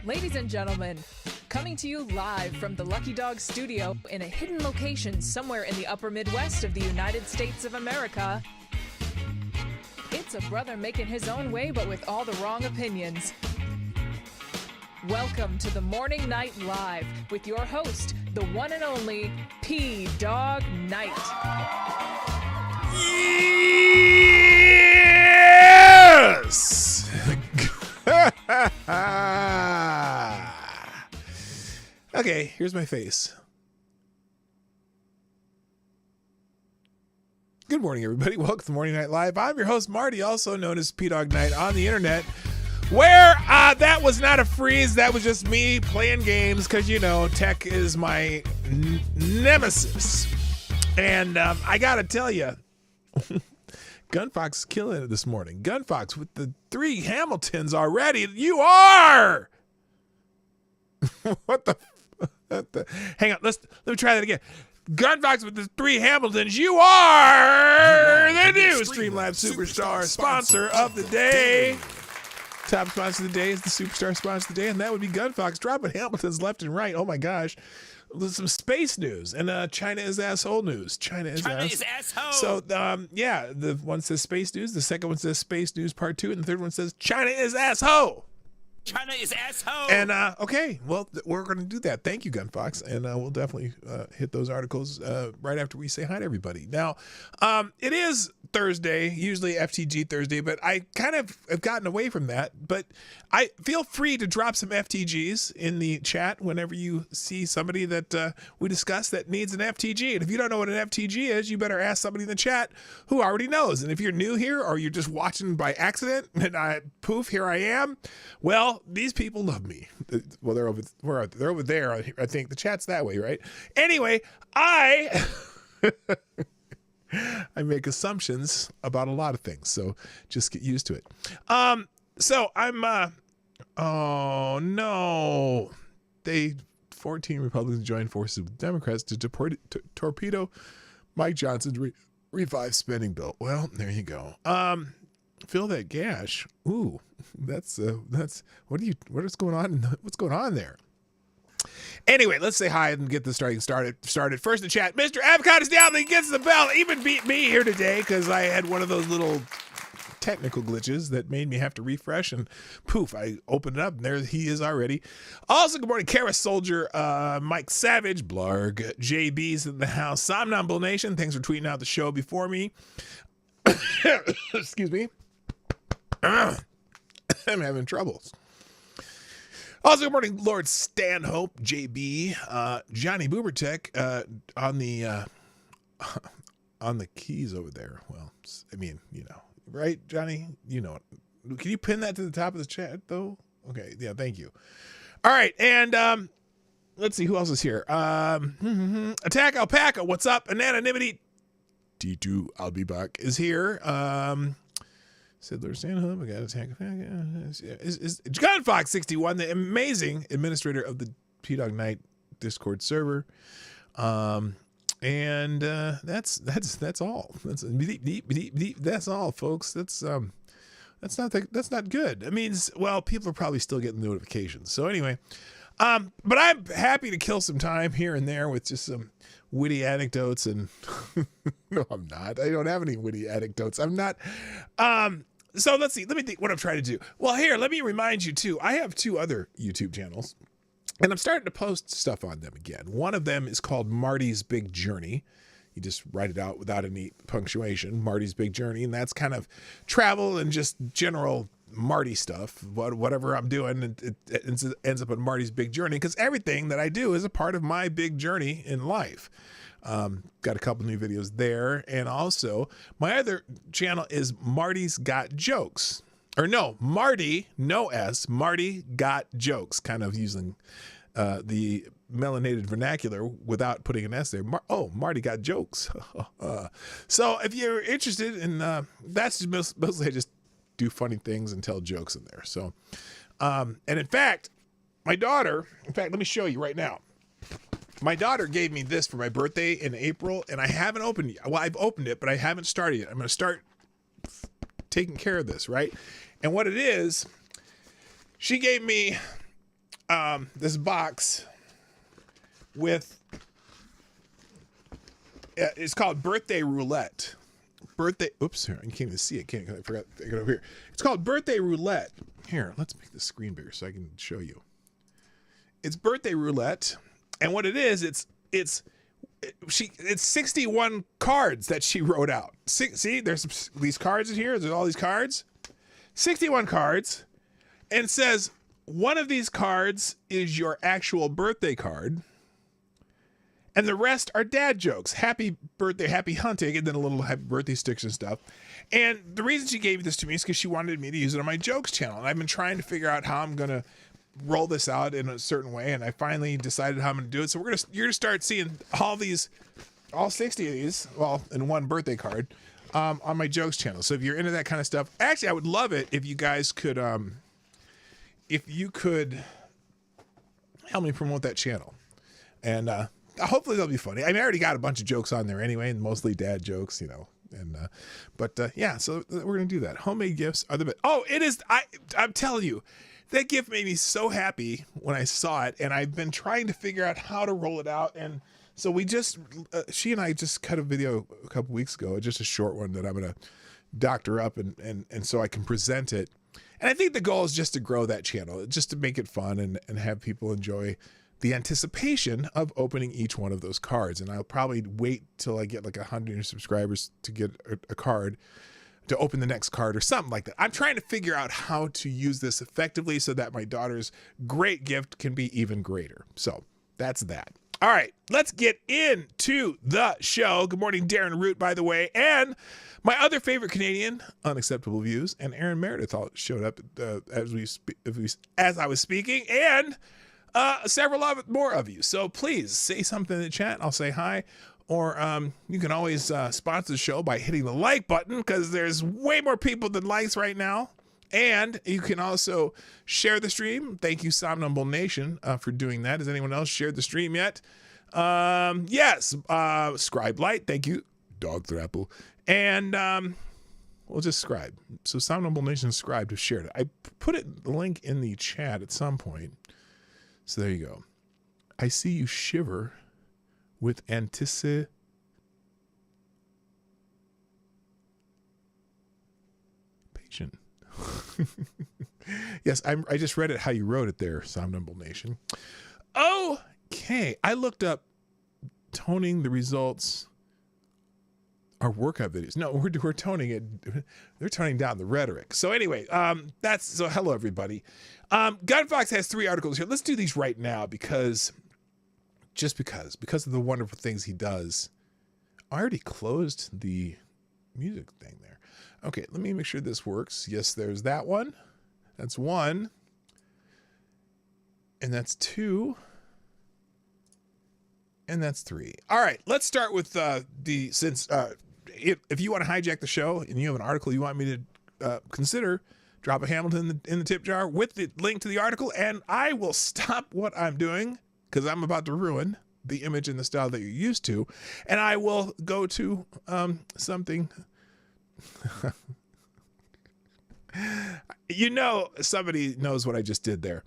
Ladies and gentlemen, coming to you live from the Lucky Dog studio in a hidden location somewhere in the upper Midwest of the United States of America, it's a brother making his own way but with all the wrong opinions. Welcome to the Morning Night Live with your host, the one and only P-Dog Knight. Yes! Okay, here's my face. Good morning, everybody. Welcome to Morning Night Live. I'm your host, Marty, also known as P-Dog Knight on the internet, where that was not a freeze. That was just me playing games because, you know, tech is my nemesis. And I got to tell you, Gunfox is killing it this morning. Gunfox with the 3 Hamiltons already. You are! What the? Hang on, let me try that again. Gunfox with the 3 Hamiltons. You are the new Streamlabs Superstar sponsor of the day. Top sponsor of the day is the Superstar sponsor of the day, and that would be Gunfox dropping Hamiltons left and right. Oh my gosh. There's some space news and China is asshole news. China is asshole. So yeah, the one says space news, the second one says space news part 2, and the third one says China is asshole. China is asshole. And okay, well, we're going to do that. Thank you, Gunfox, and we'll definitely hit those articles right after we say hi to everybody. Now, it is Thursday, usually FTG Thursday, but I kind of have gotten away from that. But I feel free to drop some FTGs in the chat whenever you see somebody that we discuss that needs an FTG. And if you don't know what an FTG is, you better ask somebody in the chat who already knows. And if you're new here or you're just watching by accident and poof, here I am. Well, these people love me. Well, they're over there. I think the chat's that way, right? Anyway, I make assumptions about a lot of things, so just get used to it. So I'm oh no, 14 Republicans joined forces with Democrats to torpedo Mike Johnson's revive spending bill. Well, there you go. Fill that gash. Ooh, that's what is going on? What's going on there? Anyway, let's say hi and get this started. First in chat, Mr. Avocados down. He gets the bell. Even beat me here today because I had one of those little technical glitches that made me have to refresh, and poof, I opened it up and there he is already. Also, good morning, Kara Soldier, Mike Savage, Blarg, JB's in the house, Somnambule Nation. Thanks for tweeting out the show before me. Excuse me. I'm having troubles. Also, good morning, Lord Stanhope, JB, Johnny Boobertech on the keys over there. Well, I mean, you know, right, Johnny? You know, can you pin that to the top of the chat, though? Okay, yeah, thank you. All right, and let's see who else is here. Attack Alpaca, what's up? Anonymity T2, I'll be back, is here. Said Lord Stanhope, I got Attack Alpaca. Is Gunfox 61, the amazing administrator of the P-Dog Night Discord server. And that's all. That's all, folks. That's not good. It means, well, people are probably still getting notifications. So anyway, but I'm happy to kill some time here and there with just some witty anecdotes. And no, I'm not. I don't have any witty anecdotes. I'm not. So let's see. Let me think what I'm trying to do. Well, here, let me remind you too. I have 2 other YouTube channels. And I'm starting to post stuff on them again. One of them is called Marty's Big Journey. You just write it out without any punctuation, Marty's Big Journey. And that's kind of travel and just general Marty stuff. Whatever I'm doing, it ends up on Marty's Big Journey because everything that I do is a part of my big journey in life. Got a couple new videos there. And also, my other channel is Marty's Got Jokes. Or no, Marty, no S, Marty Got Jokes, kind of using the melanated vernacular without putting an S there. Marty Got Jokes. So if you're interested in, that's just mostly I just do funny things and tell jokes in there. So, and in fact, let me show you right now. My daughter gave me this for my birthday in April, and I haven't opened it. Well, I've opened it, but I haven't started it. I'm going to start taking care of this, right? And what it is, she gave me this box with, it's called Birthday Roulette. Oops, here, you can't even see it. I forgot to get over here. It's called Birthday Roulette. Here, let's make the screen bigger so I can show you. It's Birthday Roulette. And what it is, it's 61 cards that she wrote out. See, there's these cards in here. There's all these cards. 61 cards. And it says, one of these cards is your actual birthday card. And the rest are dad jokes. Happy birthday, happy hunting, and then a little happy birthday sticks and stuff. And the reason she gave this to me is because she wanted me to use it on my jokes channel. And I've been trying to figure out how I'm going to roll this out in a certain way, and I finally decided how I'm going to do it. So you're going to start seeing all 60 of these, well, in one birthday card, on my jokes channel. So if you're into that kind of stuff, actually, I would love it if you guys could, help me promote that channel. And hopefully they'll be funny. I mean, I already got a bunch of jokes on there anyway, and mostly dad jokes, And yeah, so we're gonna do that. Homemade gifts are the best. Oh, it is. I'm telling you, that gift made me so happy when I saw it, and I've been trying to figure out how to roll it out. And so she and I just cut a video a couple weeks ago, just a short one that I'm gonna doctor up and so I can present it. And I think the goal is just to grow that channel, just to make it fun and have people enjoy the anticipation of opening each one of those cards. And I'll probably wait till I get like 100 subscribers to get a card to open the next card or something like that. I'm trying to figure out how to use this effectively so that my daughter's great gift can be even greater. So that's that. All right, let's get into the show. Good morning, Darren Root, by the way. And my other favorite Canadian, Unacceptable Views, and Aaron Meredith all showed up as I was speaking, and several more of you. So please say something in the chat. I'll say hi. Or you can always sponsor the show by hitting the like button, because there's way more people than likes right now. And you can also share the stream. Thank you, Somnambule Nation, for doing that. Has anyone else shared the stream yet? Yes. Scribe Light. Thank you, Dog Thrapple. And we'll just scribe. So Somnambule Nation Scribe have shared it. I put the link in the chat at some point. So there you go. I see you shiver with anticipation. Yes, I just read it how you wrote it there, Somnambule Nation. Okay, I looked up toning the results. Our workout videos. No, we're toning it. They're toning down the rhetoric. So anyway, hello everybody. Gunfox has 3 articles here. Let's do these right now because of the wonderful things he does. I already closed the music thing there. Okay, let me make sure this works. Yes, there's that one. That's 1. And that's 2. And that's 3. All right, let's start with if you want to hijack the show and you have an article you want me to consider, drop a Hamilton in the tip jar with the link to the article, and I will stop what I'm doing, because I'm about to ruin the image and the style that you're used to. And I will go to something. Somebody knows what I just did there.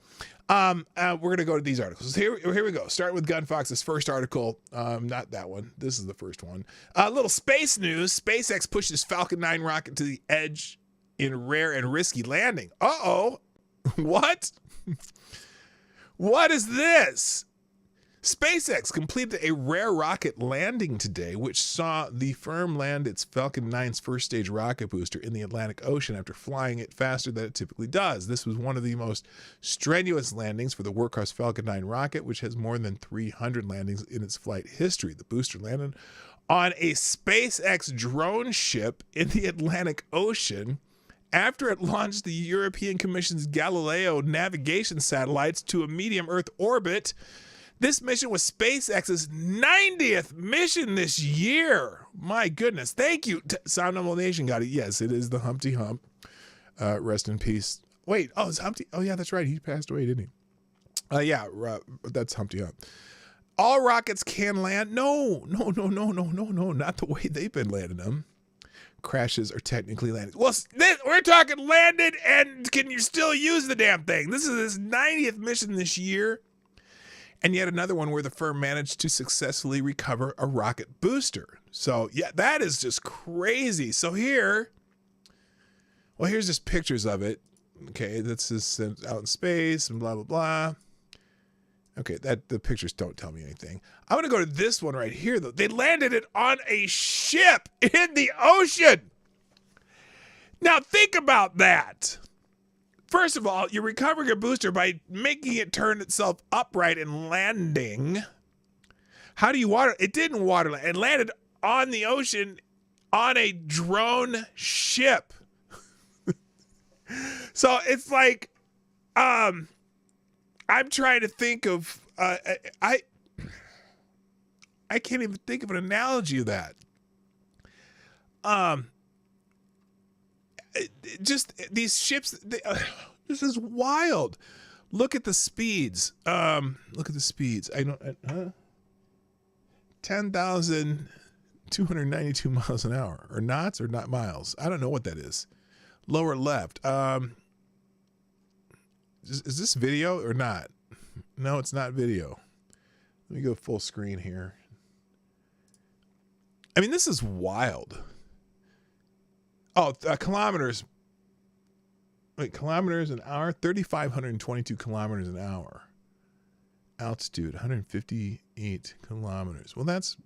We're going to go to these articles. Here we go. Start with Gunfox's first article. Not that one. This is the first one. Little space news. SpaceX pushes Falcon 9 rocket to the edge in rare and risky landing. Uh-oh. What? What is this? SpaceX completed a rare rocket landing today, which saw the firm land its Falcon 9's first stage rocket booster in the Atlantic Ocean after flying it faster than it typically does. This was one of the most strenuous landings for the workhorse Falcon 9 rocket, which has more than 300 landings in its flight history. The booster landed on a SpaceX drone ship in the Atlantic Ocean after it launched the European Commission's Galileo navigation satellites to a medium Earth orbit. This mission was SpaceX's 90th mission this year. My goodness. Thank you. Sound Normal Nation got it. Yes, it is the Humpty Hump. Rest in peace. Wait, it's Humpty. Oh, yeah, that's right. He passed away, didn't he? That's Humpty Hump. All rockets can land. No. Not the way they've been landing them. Crashes are technically landed. Well, we're talking landed, and can you still use the damn thing? This is his 90th mission this year. And yet another one where the firm managed to successfully recover a rocket booster. So, yeah, that is just crazy. So here's just pictures of it. Okay, this is out in space and blah, blah, blah. Okay, the pictures don't tell me anything. I'm going to go to this one right here, though. They landed it on a ship in the ocean. Now, think about that. First of all, you're recovering a booster by making it turn itself upright and landing. How do you water? It didn't water. It landed on the ocean on a drone ship. So it's like, I'm trying to think of, I can't even think of an analogy of that. Just these ships, this is wild. Look at the speeds. I don't, 10,292 miles an hour, or knots, or not miles. I don't know what that is. Lower left. Is this video or not? No, it's not video. Let me go full screen here. I mean, this is wild. Oh, kilometers. Wait, kilometers an hour? 3,522 kilometers an hour. Altitude, 158 kilometers. Well, this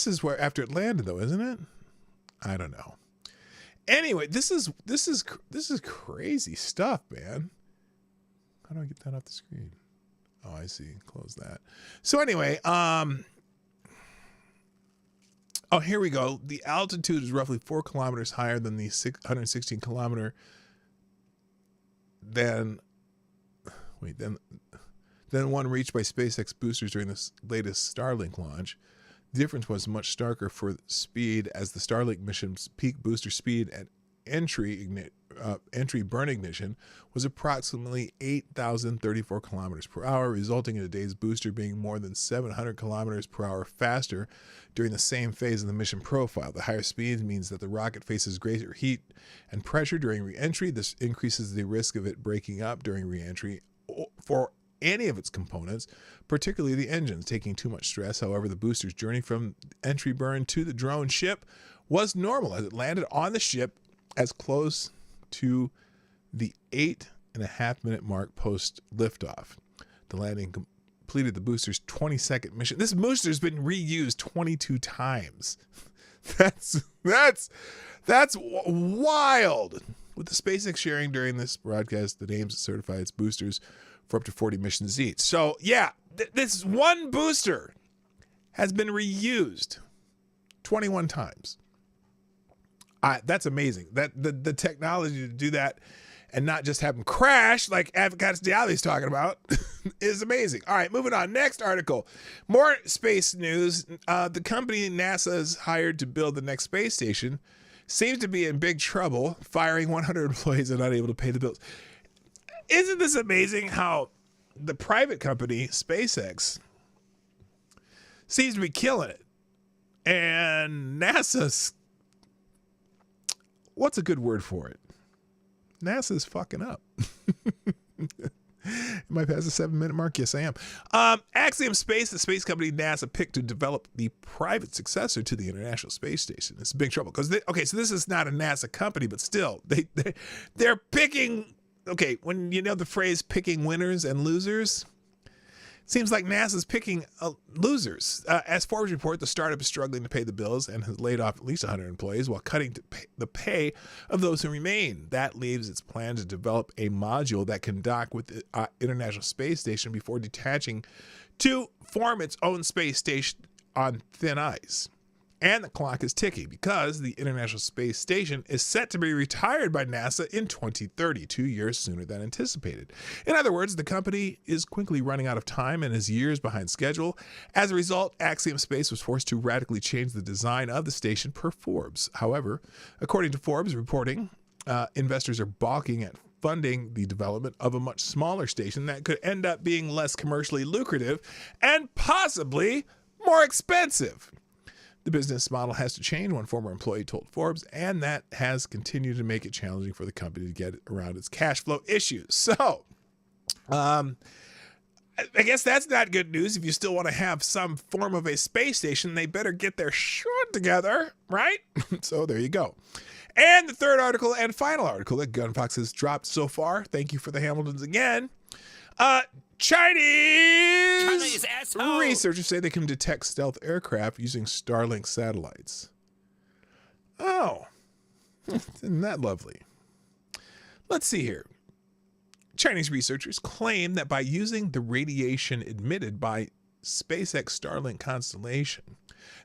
is where after it landed, though, isn't it? I don't know. Anyway, this is crazy stuff, man. How do I get that off the screen? Oh, I see. Close that. So anyway, oh, here we go. The altitude is roughly 4 kilometers higher than the 116 kilometer than one reached by SpaceX boosters during this latest Starlink launch. The difference was much starker for speed, as the Starlink mission's peak booster speed at entry burn ignition was approximately 8,034 kilometers per hour, resulting in today's booster being more than 700 kilometers per hour faster during the same phase of the mission profile. The higher speed means that the rocket faces greater heat and pressure during re-entry. This increases the risk of it breaking up during re-entry for any of its components, particularly the engines, taking too much stress. However, the booster's journey from entry burn to the drone ship was normal as it landed on the ship as close to the 8.5-minute mark post liftoff. The landing completed the booster's 22nd mission. This booster's been reused 22 times. That's wild. With the SpaceX sharing during this broadcast the names that certify its boosters for up to 40 missions each. So yeah, this one booster has been reused 21 times. That's amazing. That the technology to do that and not just have them crash like Avocats Dialli's talking about is amazing. All right, moving on. Next article. More space news. The company NASA has hired to build the next space station seems to be in big trouble, firing 100 employees and unable to pay the bills. Isn't this amazing how the private company, SpaceX, seems to be killing it. And NASA's, what's a good word for it? NASA's fucking up. Am I past the 7-minute mark? Yes, I am. Axiom Space, the space company NASA picked to develop the private successor to the International Space Station. It's big trouble because, so this is not a NASA company, but still, they're picking, when you know the phrase picking winners and losers, it seems like NASA's picking losers. As Forbes report, the startup is struggling to pay the bills and has laid off at least 100 employees while cutting the pay of those who remain. That leaves its plan to develop a module that can dock with the International Space Station before detaching to form its own space station on thin ice. And the clock is ticking because the International Space Station is set to be retired by NASA in 2030, 2 years sooner than anticipated. In other words, the company is quickly running out of time and is years behind schedule. As a result, Axiom Space was forced to radically change the design of the station per Forbes. However, according to Forbes reporting, investors are balking at funding the development of a much smaller station that could end up being less commercially lucrative and possibly more expensive. The business model has to change, one former employee told Forbes, and that has continued to make it challenging for the company to get around its cash flow issues. So, I guess that's not good news. If you still want to have some form of a space station, they better get their shit together, right? So there you go. And the third article and final article that Gunfox has dropped so far. Thank you for the Hamiltons again. China is asshole. Researchers say they can detect stealth aircraft using Starlink satellites. Oh, isn't that lovely? Let's see here. Chinese researchers claim that by using the radiation emitted by SpaceX Starlink constellation,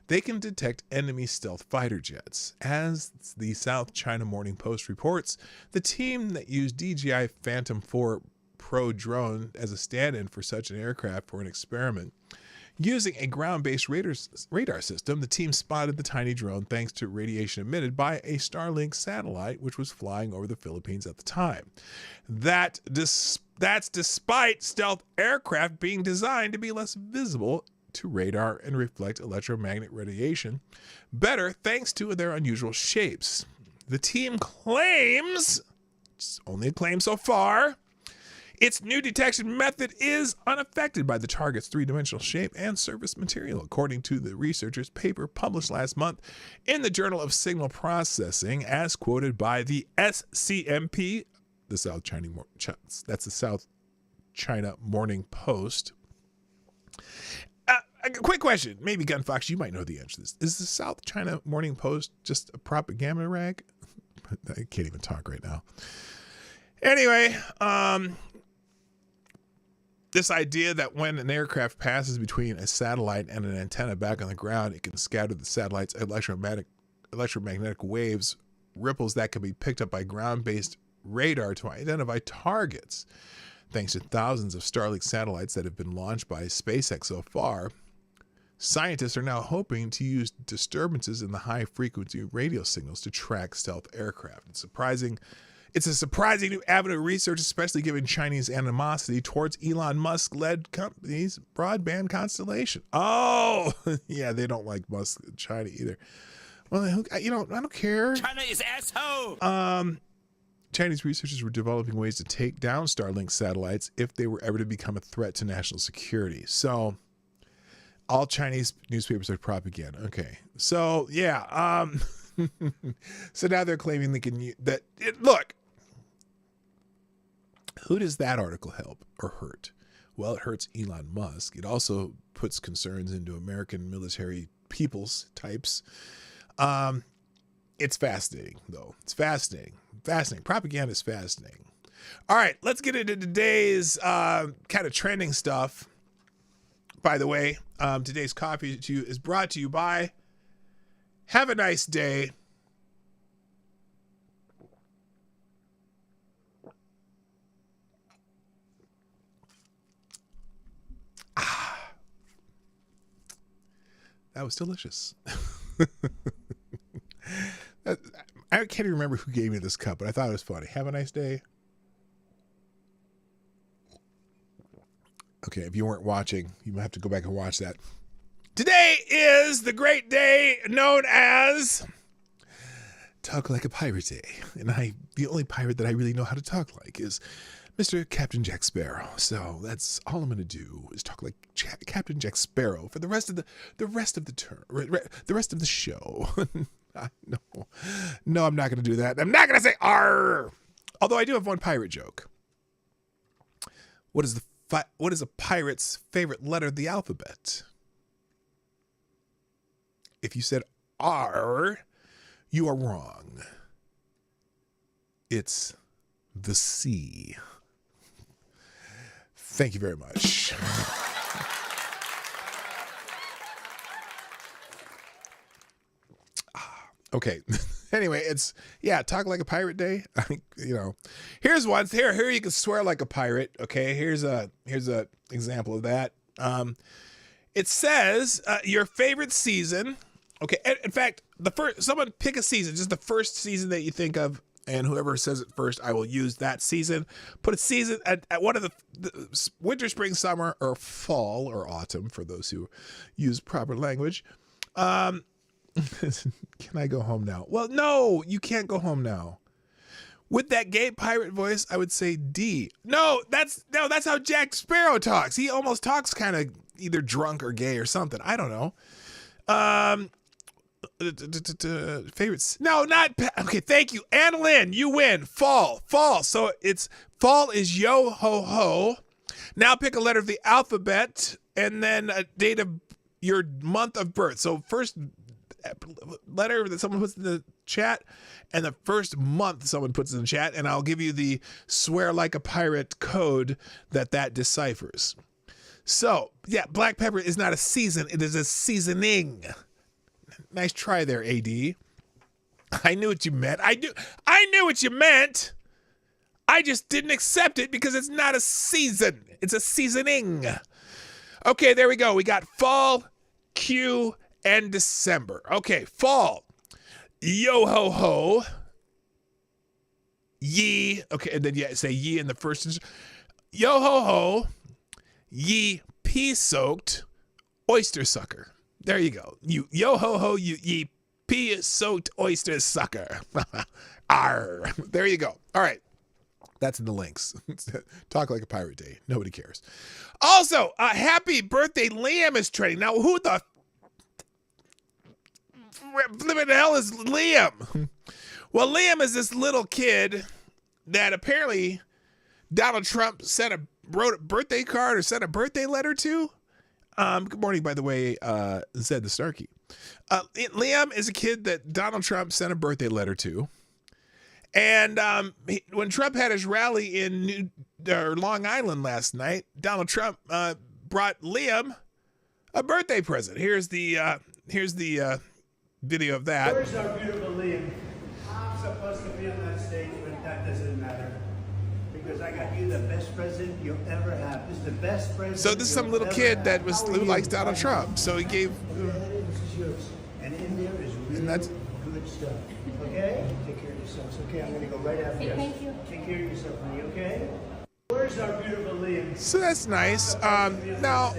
they can detect enemy stealth fighter jets. As the South China Morning Post reports, the team that used DJI Phantom 4 Pro drone as a stand-in for such an aircraft for an experiment. Using a ground-based radar system, the team spotted the tiny drone thanks to radiation emitted by a Starlink satellite, which was flying over the Philippines at the time. That's despite stealth aircraft being designed to be less visible to radar and reflect electromagnetic radiation better thanks to their unusual shapes. The team claims, it's only a claim so far, its new detection method is unaffected by the target's three-dimensional shape and surface material, according to the researchers' paper published last month in the Journal of Signal Processing, as quoted by the SCMP, the South China Morning Post. A quick question, maybe Gunfox, you might know the answer to this. Is the South China Morning Post just a propaganda rag? I can't even talk right now. Anyway, this idea that when an aircraft passes between a satellite and an antenna back on the ground, it can scatter the satellite's electromagnetic waves, ripples that can be picked up by ground-based radar to identify targets. Thanks to thousands of Starlink satellites that have been launched by SpaceX so far, scientists are now hoping to use disturbances in the high-frequency radio signals to track stealth aircraft. It's a surprising new avenue of research, especially given Chinese animosity towards Elon Musk-led company's broadband constellation. Oh, yeah, they don't like Musk in China either. Well, I don't care. China is asshole. Chinese researchers were developing ways to take down Starlink satellites if they were ever to become a threat to national security. So, all Chinese newspapers are propaganda. Okay, so yeah. So now they're claiming they can use that. Look. Who does that article help or hurt? Well, it hurts Elon Musk. It also puts concerns into American military peoples types. It's fascinating, though. It's fascinating. Fascinating. Propaganda is fascinating. All right, let's get into today's kind of trending stuff. By the way, today's coffee is brought to you by Have a Nice Day. That was delicious. I can't even remember who gave me this cup, but I thought it was funny. Have a nice day. Okay, if you weren't watching, you might have to go back and watch that. Today is the great day known as Talk Like a Pirate Day. And the only pirate that I really know how to talk like is Mr. Captain Jack Sparrow. So that's all I'm going to do is talk like Captain Jack Sparrow for the rest of the show. No, I'm not going to do that. I'm not going to say "arr." Although I do have one pirate joke. What is a pirate's favorite letter of the alphabet? If you said "R," you are wrong. It's the C. Thank you very much. Okay. Anyway, Talk Like a Pirate Day. I think, here's one. Here you can swear like a pirate. Okay. Here's a example of that. It says your favorite season. Okay. In fact, someone pick a season, just the first season that you think of, and whoever says it first, I will use that season. Put a season at one of the winter, spring, summer, or fall, or autumn for those who use proper language. Can I go home now? Well, no, you can't go home now. With that gay pirate voice, I would say D. No, that's how Jack Sparrow talks. He almost talks kind of either drunk or gay or something. I don't know. Favorites? No, not okay. Thank you, Anna Lynn. You win. Fall. So fall is yo ho ho. Now pick a letter of the alphabet and then a date of your month of birth. So first letter that someone puts in the chat and the first month someone puts in the chat, and I'll give you the swear like a pirate code that deciphers. So black pepper is not a season. It is a seasoning. Nice try there, AD. I knew what you meant. I knew what you meant. I just didn't accept it because it's not a season. It's a seasoning. Okay, there we go. We got fall, Q, and December. Okay, fall. Yo ho ho. Ye. Okay, and then say ye in the first. Yo ho ho. Ye pea soaked oyster sucker. There you go. You yo ho ho, you ye pea soaked oyster sucker. Arr. There you go. All right. That's in the links. Talk Like a Pirate Day. Nobody cares. Also, happy birthday, Liam is trending. Now, who the flippin' hell is Liam? Well, Liam is this little kid that apparently Donald Trump wrote a birthday card or sent a birthday letter to. Good morning, by the way, Zed the Starkey. Liam is a kid that Donald Trump sent a birthday letter to. And when Trump had his rally in Long Island last night, Donald Trump brought Liam a birthday present. Here's the video of that. Where's our beautiful Liam? I'm supposed to be on that stage, but that doesn't matter. Because I got you the best president you'll ever have. This is the best president. So this is some little kid that who likes Donald Trump. So he gave. This is yours, and in there is really good stuff. Okay? Take care of yourselves. Okay, I'm gonna go right after you. Thank you. Take care of yourself, honey. Okay? Where's our beautiful Liam? So that's nice. Now,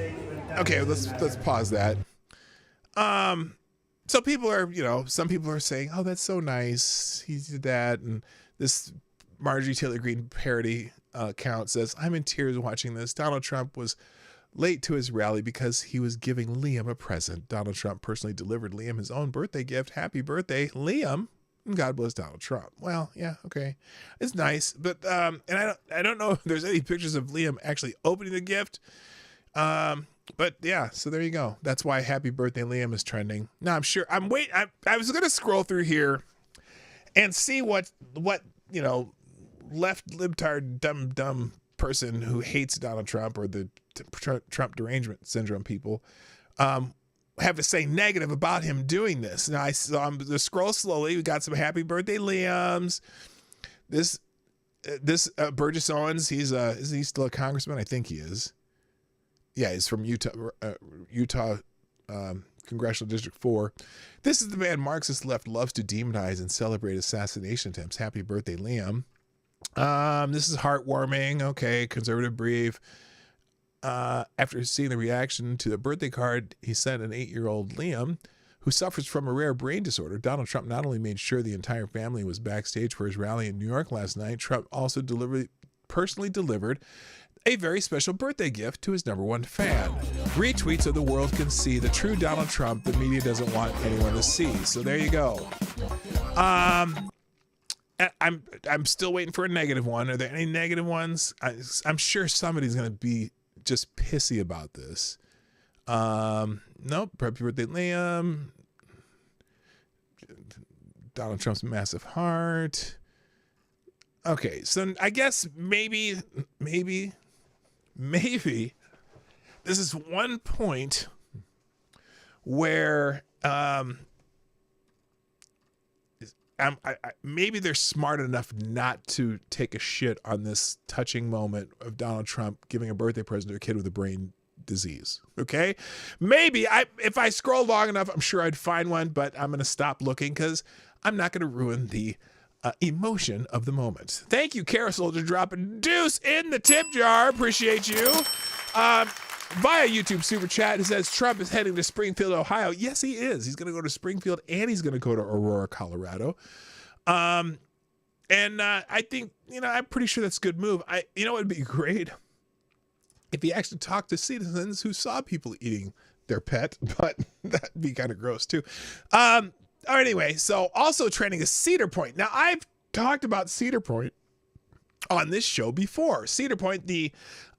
okay, let's pause that. So people are, some people are saying, "Oh, that's so nice. He did that," and this Marjorie Taylor Greene parody account says, "I'm in tears watching this. Donald Trump was late to his rally because he was giving Liam a present. Donald Trump personally delivered Liam his own birthday gift. Happy birthday, Liam. And God bless Donald Trump." Well, yeah, okay, it's nice, but and I don't know if there's any pictures of Liam actually opening the gift. But yeah, so there you go. That's why Happy Birthday, Liam is trending. Now I was gonna scroll through here and see what left libtard dumb person who hates Donald Trump or the Trump derangement syndrome people have to say negative about him doing this. Now I saw the scroll slowly. We got some Happy Birthday Liams. This Burgess Owens, is he still a congressman? I think he is. Yeah, he's from Utah Congressional District 4. This is the man Marxist left loves to demonize and celebrate assassination attempts. Happy birthday, Liam. This is heartwarming. Okay, conservative brief. after seeing the reaction to the birthday card he sent an 8-year-old Liam, who suffers from a rare brain disorder, Donald Trump not only made sure the entire family was backstage for his rally in New York last night, Trump also personally delivered a very special birthday gift to his #1 fan. Retweets of the world can see the true Donald Trump the media doesn't want anyone to see. So there you go. I'm still waiting for a negative one. Are there any negative ones? I'm sure somebody's going to be just pissy about this. Nope. Happy birthday, Liam. Donald Trump's massive heart. Okay, so I guess maybe this is one point where maybe they're smart enough not to take a shit on this touching moment of Donald Trump giving a birthday present to a kid with a brain disease. Okay, maybe if I scroll long enough, I'm sure I'd find one, but I'm gonna stop looking because I'm not gonna ruin the emotion of the moment. Thank you, Carousel, to drop a deuce in the tip jar. Appreciate you. Via YouTube Super Chat, it says Trump is heading to Springfield, Ohio. Yes, he is. He's going to go to Springfield and he's going to go to Aurora, Colorado. I think, I'm pretty sure that's a good move. It would be great if he actually talked to citizens who saw people eating their pet, but that'd be kind of gross too. Anyway, so also trending is Cedar Point. Now, I've talked about Cedar Point on this show before. Cedar Point, the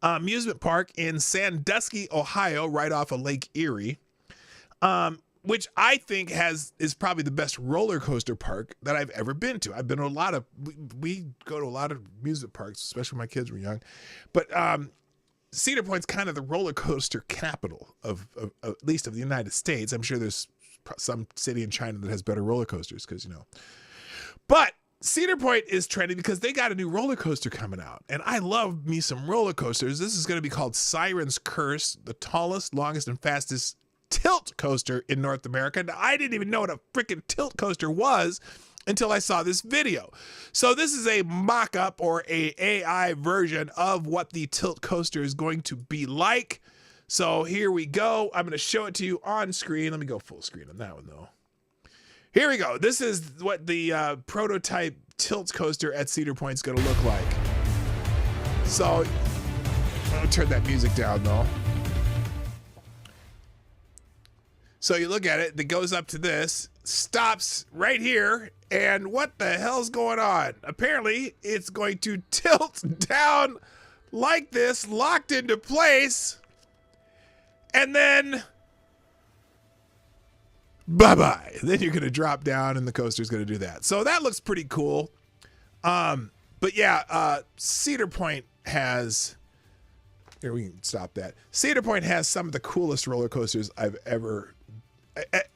amusement park in Sandusky, Ohio, right off of Lake Erie, which I think is probably the best roller coaster park that I've ever been to. I've been to we go to a lot of amusement parks, especially when my kids were young. But Cedar Point's kind of the roller coaster capital of at least of the United States. I'm sure there's some city in China that has better roller coasters because, But Cedar Point is trending because they got a new roller coaster coming out. And I love me some roller coasters. This is going to be called Siren's Curse, the tallest, longest, and fastest tilt coaster in North America. Now, I didn't even know what a freaking tilt coaster was until I saw this video. So this is a mock-up or a AI version of what the tilt coaster is going to be like. So here we go. I'm going to show it to you on screen. Let me go full screen on that one, though. Here we go. This is what the prototype tilt coaster at Cedar Point is going to look like. So I'll turn that music down, though. So you look at it. It goes up to this, stops right here, and what the hell's going on? Apparently, it's going to tilt down like this, locked into place. And then, bye-bye. Then you're going to drop down and the coaster's going to do that. So that looks pretty cool. But yeah, Cedar Point has, here we can stop that. Cedar Point has some of the coolest roller coasters I've ever,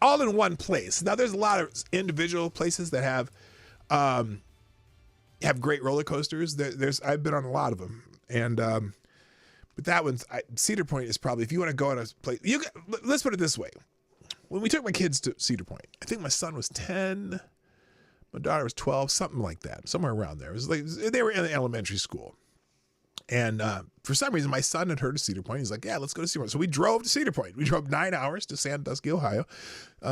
all in one place. Now there's a lot of individual places that have great roller coasters. I've been on a lot of them. And, but that one's, Cedar Point is probably, if you want to go on a place, let's put it this way. When we took my kids to Cedar Point, I think my son was 10, my daughter was 12, something like that, somewhere around there. It was like, they were in elementary school. And for some reason, my son had heard of Cedar Point. He's like, yeah, let's go to Cedar Point. So we drove to Cedar Point. We drove 9 hours to Sandusky, Ohio,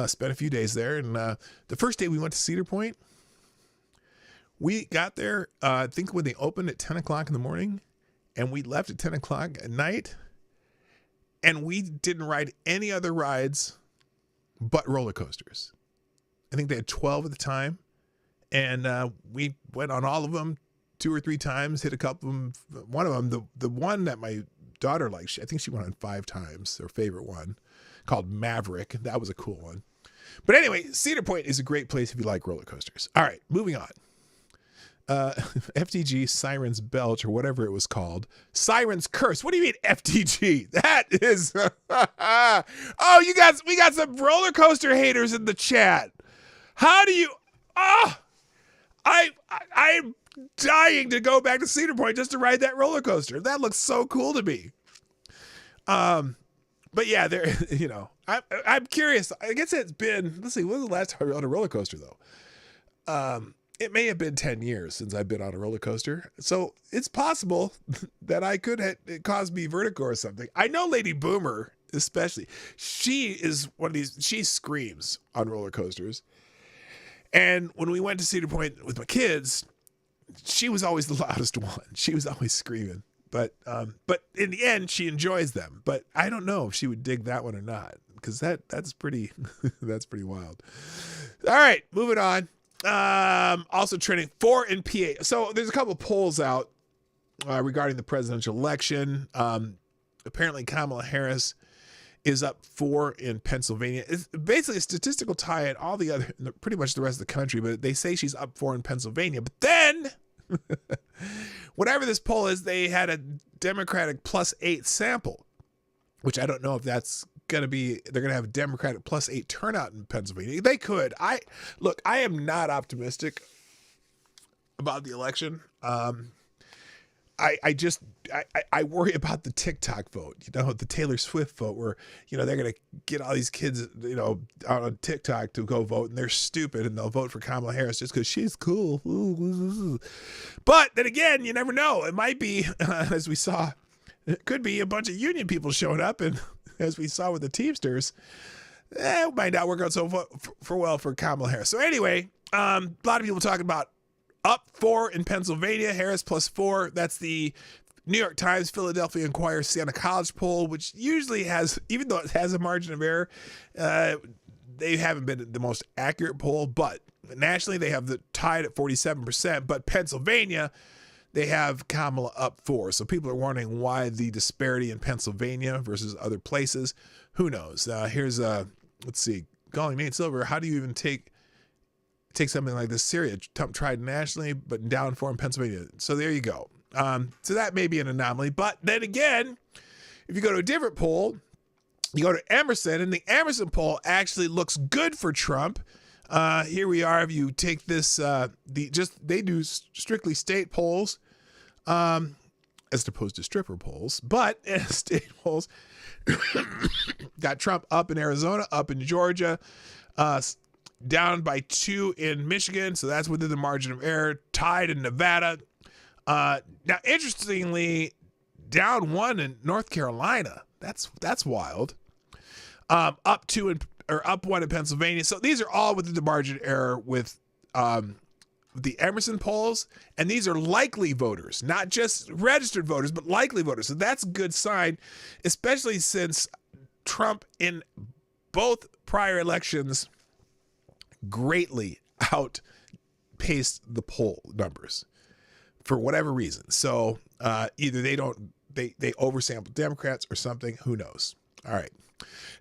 spent a few days there. And the first day we went to Cedar Point, we got there, I think when they opened at 10 o'clock in the morning. And we left at 10 o'clock at night, and we didn't ride any other rides but roller coasters. I think they had 12 at the time, and we went on all of them 2 or 3 times, hit a couple of them. One of them, the one that my daughter liked, I think she went on 5 times, her favorite one, called Maverick. That was a cool one. But anyway, Cedar Point is a great place if you like roller coasters. All right, moving on. FTG Siren's Belch or whatever it was called. Siren's Curse. What do you mean FTG? That is oh, we got some roller coaster haters in the chat. How do you I'm dying to go back to Cedar Point just to ride that roller coaster. That looks so cool to me. But yeah, there I'm curious. I guess it's been, let's see, when was the last time I rode a roller coaster though? it may have been 10 years since I've been on a roller coaster. So it's possible that it caused me vertigo or something. I know Lady Boomer, especially, she is one of these, she screams on roller coasters. And when we went to Cedar Point with my kids, she was always the loudest one. She was always screaming. But in the end, she enjoys them. But I don't know if she would dig that one or not, because that's pretty that's pretty wild. All right, moving on. Also trending 4 in PA. So there's a couple of polls out regarding the presidential election. Apparently Kamala Harris is up 4 in Pennsylvania. It's basically a statistical tie in all the other, pretty much the rest of the country, but they say she's up 4 in Pennsylvania. But then, whatever this poll is, they had a Democratic +8 sample, which I don't know if that's going to be, they're going to have a Democratic +8 turnout in Pennsylvania. They could. I am not optimistic about the election. I worry about the TikTok vote, the Taylor Swift vote, where, they're going to get all these kids, on TikTok to go vote, and they're stupid and they'll vote for Kamala Harris just because she's cool. But then again, you never know. It might be, as we saw, it could be a bunch of union people showing up, and as we saw with the Teamsters, it might not work out so well for Kamala Harris. So anyway, a lot of people talking about up 4 in Pennsylvania, Harris +4. That's the New York Times, Philadelphia Inquirer, Siena College poll, which usually has, even though it has a margin of error, they haven't been the most accurate poll. But nationally, they have the tied at 47%. But Pennsylvania, they have Kamala up 4. So people are wondering why the disparity in Pennsylvania versus other places. Who knows? Here's let's see, Golly Nate Silver. How do you even take something like this Syria? Trump tried nationally, but down 4 in Pennsylvania. So there you go. So that may be an anomaly. But then again, if you go to a different poll, you go to Emerson, and the Emerson poll actually looks good for Trump. Here we are. If you take this, they do strictly state polls, as opposed to stripper polls, but state polls got Trump up in Arizona, up in Georgia, down by 2 in Michigan. So that's within the margin of error. Tied in Nevada. Now, interestingly, down 1 in North Carolina. That's wild. Up 1 in Pennsylvania. So these are all within the margin of error with the Emerson polls, and these are likely voters, not just registered voters, but likely voters. So that's a good sign, especially since Trump in both prior elections greatly outpaced the poll numbers for whatever reason. So either they oversample Democrats or something. Who knows? All right.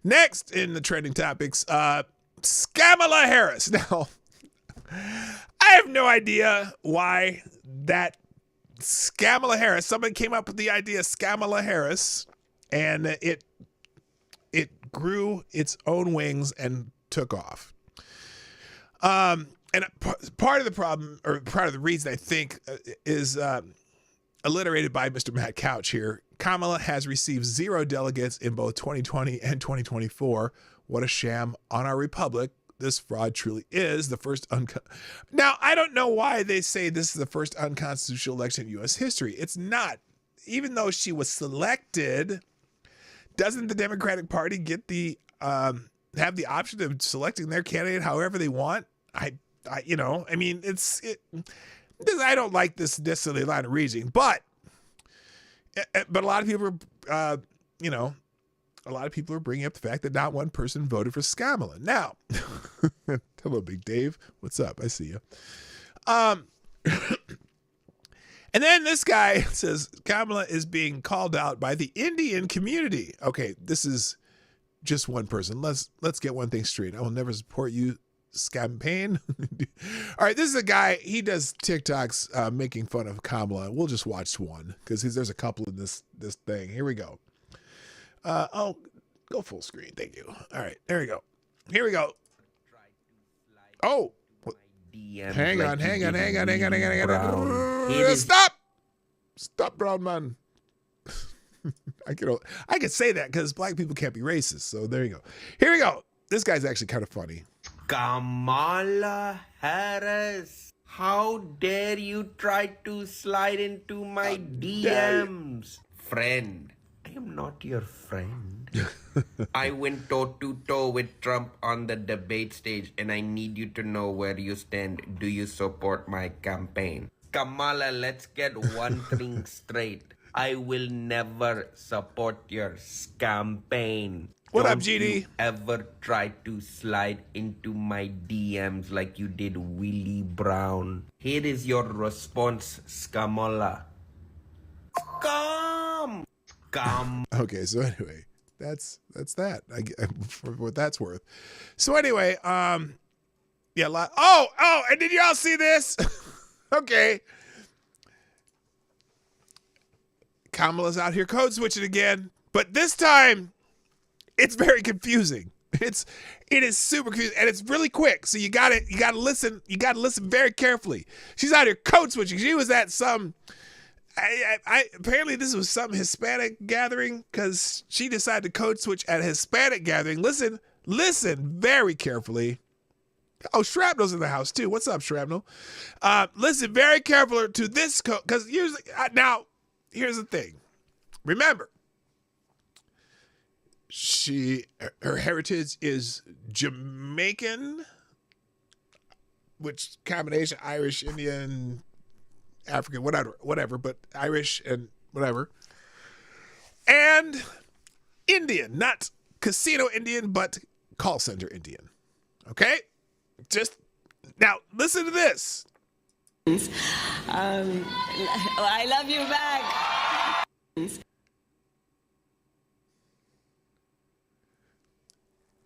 Next in the trending topics, Kamala Harris. Now, I have no idea why that Kamala Harris, somebody came up with the idea Kamala Harris, and it grew its own wings and took off. And part of the problem, or part of the reason I think is alliterated by Mr. Matt Couch here. Kamala has received 0 delegates in both 2020 and 2024. What a sham on our republic. This fraud truly is the first Now, I don't know why they say this is the first unconstitutional election in U.S. history. It's not. Even though she was selected, doesn't the Democratic Party get the have the option of selecting their candidate however they want? I mean, I don't like this necessarily line of reasoning, but a lot of people are, a lot of people are bringing up the fact that not one person voted for Kamala. Now, hello, Big Dave. What's up? I see you. And then this guy says Kamala is being called out by the Indian community. Okay, this is just one person. Let's get one thing straight. I will never support you campaign. All right, this is a guy, he does TikToks making fun of Kamala. We'll just watch one because there's a couple in this thing. Here we go. Go full screen. Thank you. All right, there we go. Here we go. Oh, hang on. Stop, brown man. I can say that because black people can't be racist. So there you go. Here we go. This guy's actually kind of funny. Kamala Harris. How dare you try to slide into my DMs? Friend, I am not your friend. I went toe-to-toe with Trump on the debate stage, and I need you to know where you stand. Do you support my campaign? Kamala, let's get one thing straight. I will never support your campaign. What up, Don't GD? you ever try to slide into my DMs like you did Willie Brown. Here is your response, Kamala. Scum! Scum! Okay, so anyway, that's that. For what that's worth. So anyway, yeah, and did y'all see this? Okay. Kamala's out here code switching again, but this time it's very confusing. It is super confusing, and it's really quick. So you gotta listen very carefully. She's out here code switching. She was at some apparently this was some Hispanic gathering, because she decided to code switch at a Hispanic gathering. Listen very carefully. Oh, Shrapnel's in the house too. What's up, Shrapnel? Listen very carefully to this code, because usually now here's the thing. Remember, her heritage is Jamaican, which combination Irish, Indian, African, whatever, but Irish and whatever, and Indian, not casino Indian, but call center Indian. Okay, just now listen to this. I love you back.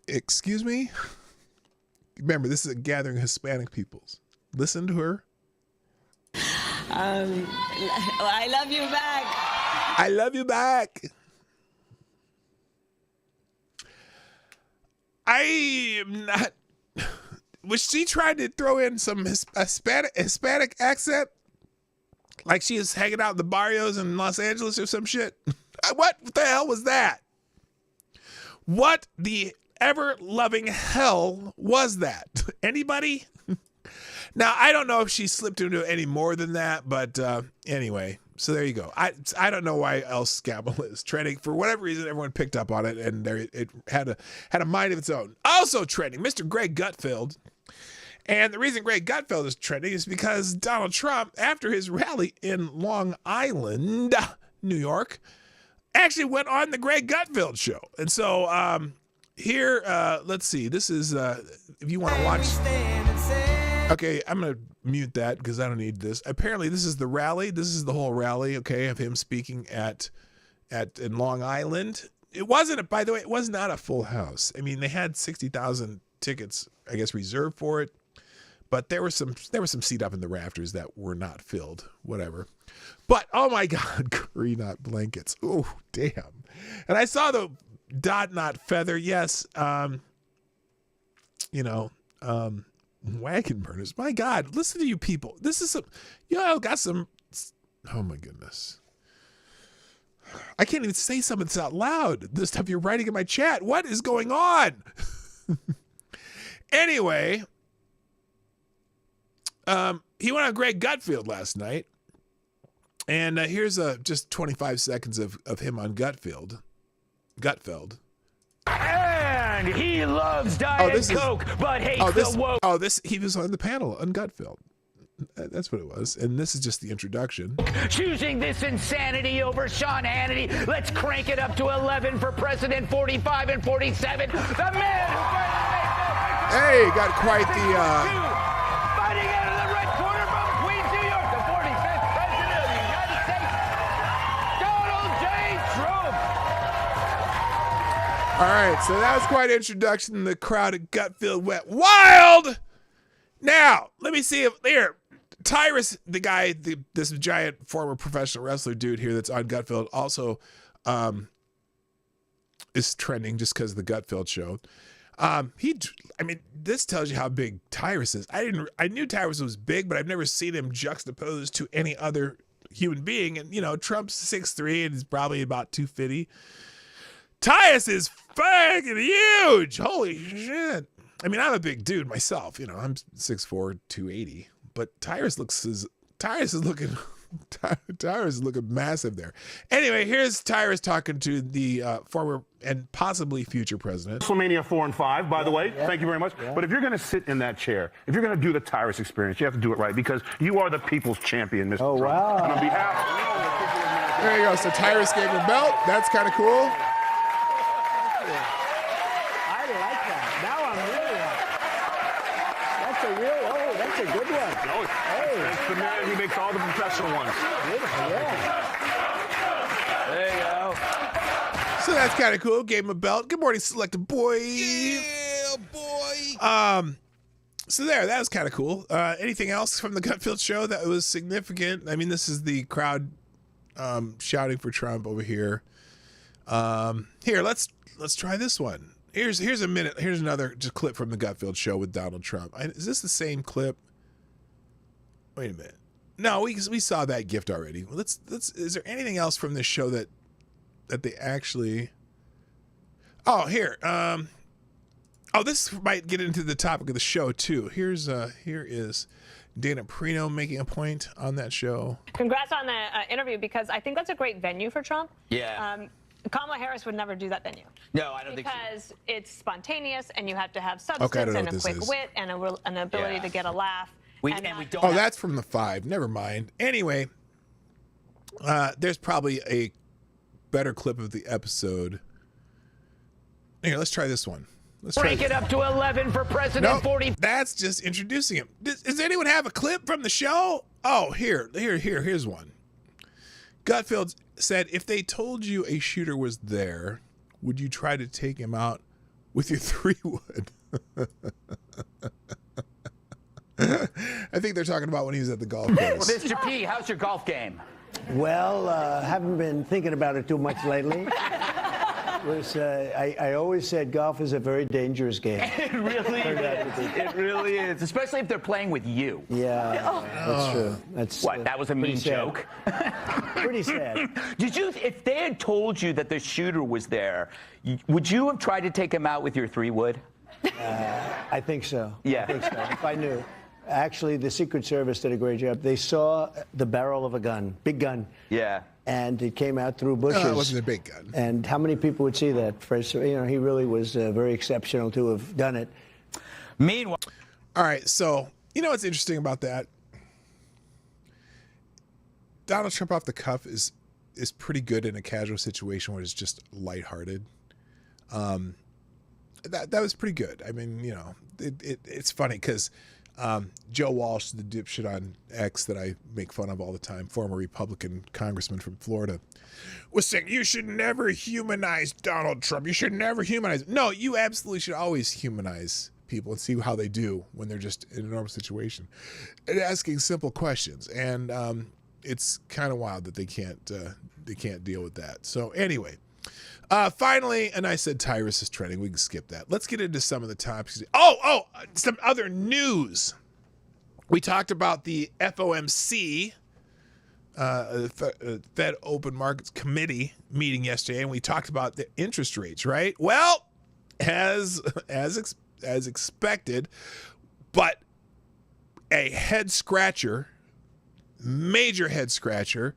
Excuse me? Remember, this is a gathering of Hispanic peoples. Listen to her. I love you back. I love you back. I am not. Was she trying to throw in some Hispanic accent? Like she is hanging out in the barrios in Los Angeles or some shit? What the hell was that? What the ever-loving hell was that? Anybody? Now, I don't know if she slipped into it any more than that, but anyway, so there you go. I don't know why else Kamala is trending. For whatever reason, everyone picked up on it, and it had a mind of its own. Also trending, Mr. Greg Gutfeld. And the reason Greg Gutfeld is trending is because Donald Trump, after his rally in Long Island, New York, actually went on the Greg Gutfeld show. And so here, let's see. This is, if you want to watch. Okay, I'm going to mute that because I don't need this. Apparently, this is the rally. This is the whole rally, okay, of him speaking in Long Island. It wasn't, by the way, it was not a full house. I mean, they had 60,000 tickets, I guess, reserved for it. But there was some seat up in the rafters that were not filled, whatever. But, oh my God, Greenot blankets. Oh, damn. And I saw the dot not feather. Yes. Wagon burners. My God, listen to you people. This is got some, oh my goodness. I can't even say some of this out loud. The stuff you're writing in my chat. What is going on? Anyway, he went on Greg Gutfeld last night. And here's just 25 seconds of him on Gutfeld. And he loves Diet Coke, but hates the woke. Oh, he was on the panel on Gutfeld. That's what it was. And this is just the introduction. Choosing this insanity over Sean Hannity. Let's crank it up to 11 for President 45 and 47. The man who finally Hey, got quite the... Fighting out of the red corner from Queens, New York, the 45th President of the United States, Donald J. Trump. All right, so that was quite an introduction. The crowd at Gutfeld went wild. Now, let me see if here, Tyrus, the guy, this giant former professional wrestler dude here that's on Gutfeld, also is trending just because of the Gutfeld show. This tells you how big Tyrus is. I knew Tyrus was big, but I've never seen him juxtaposed to any other human being. And Trump's 6'3" and he's probably about 250. Tyrus is fucking huge. Holy shit. I mean, I'm a big dude myself. I'm 6'4", 280. but Tyrus is looking Tyrus is looking massive there. Anyway, here's Tyrus talking to the former and possibly future president. WrestleMania 4 and 5, by the way. Thank you very much. But if you're going to sit in that chair, if you're going to do the Tyrus experience, you have to do it right because you are the people's champion, Mr. Trump. Wow. And on behalf There you go. So Tyrus gave him a belt. That's kind of cool. I like that. Now I'm really happy. That's a good one. That's the man who makes all the professional ones. Beautiful, yeah. There you go. So that's kind of cool. Gave him a belt. Good morning, Selected Boy. Yeah, boy. So that was kind of cool. Anything else from the Gutfield show that was significant? I mean, this is the crowd shouting for Trump over here. Here, let's try this one. Here's a minute. Here's another just clip from the Gutfield show with Donald Trump. Is this the same clip? Wait a minute. No, we saw that gift already. Let's. Is there anything else from this show that they actually? Oh, here. This might get into the topic of the show too. Here is Dana Perino making a point on that show. Congrats on the interview because I think that's a great venue for Trump. Yeah. Kamala Harris would never do that venue. No, I don't think so. Because it's spontaneous and you have to have substance and a quick wit and an ability to get a laugh. We don't. Oh, that's from the 5. Never mind. Anyway, there's probably a better clip of the episode. Here, let's try this one. Let's Break it up to 11 for President Nope, 40. that's just introducing him. Does anyone have a clip from the show? Oh, here's one. Gutfield said, if they told you a shooter was there, would you try to take him out with your 3-wood? I think they're talking about when he was at the golf course. Mr. P, how's your golf game? Well, haven't been thinking about it too much lately. I always said golf is a very dangerous game. It really is. It really is, especially if they're playing with you. Yeah, that's true. That's What? That was a mean joke. Pretty sad. If they had told you that the shooter was there, would you have tried to take him out with your 3-wood? I think so. Yeah. I think so. If I knew. Actually, the Secret Service did a great job. They saw the barrel of a gun, big gun. Yeah. And it came out through bushes. No, it wasn't a big gun. And how many people would see that? First, he really was very exceptional to have done it. Meanwhile. All right, so you know what's interesting about that? Donald Trump off the cuff is pretty good in a casual situation where it's just lighthearted. That was pretty good. I mean, it's funny because Joe Walsh, the dipshit on X that I make fun of all the time, former Republican congressman from Florida, was saying you should never humanize Donald Trump. You should never humanize. No, you absolutely should always humanize people and see how they do when they're just in a normal situation and asking simple questions. And it's kind of wild that they can't deal with that. So anyway. Finally, and I said Tyrus is trending. We can skip that. Let's get into some of the topics. Some other news. We talked about the FOMC, Fed Open Markets Committee meeting yesterday, and we talked about the interest rates, right? Well, as expected, but a head scratcher, major head scratcher,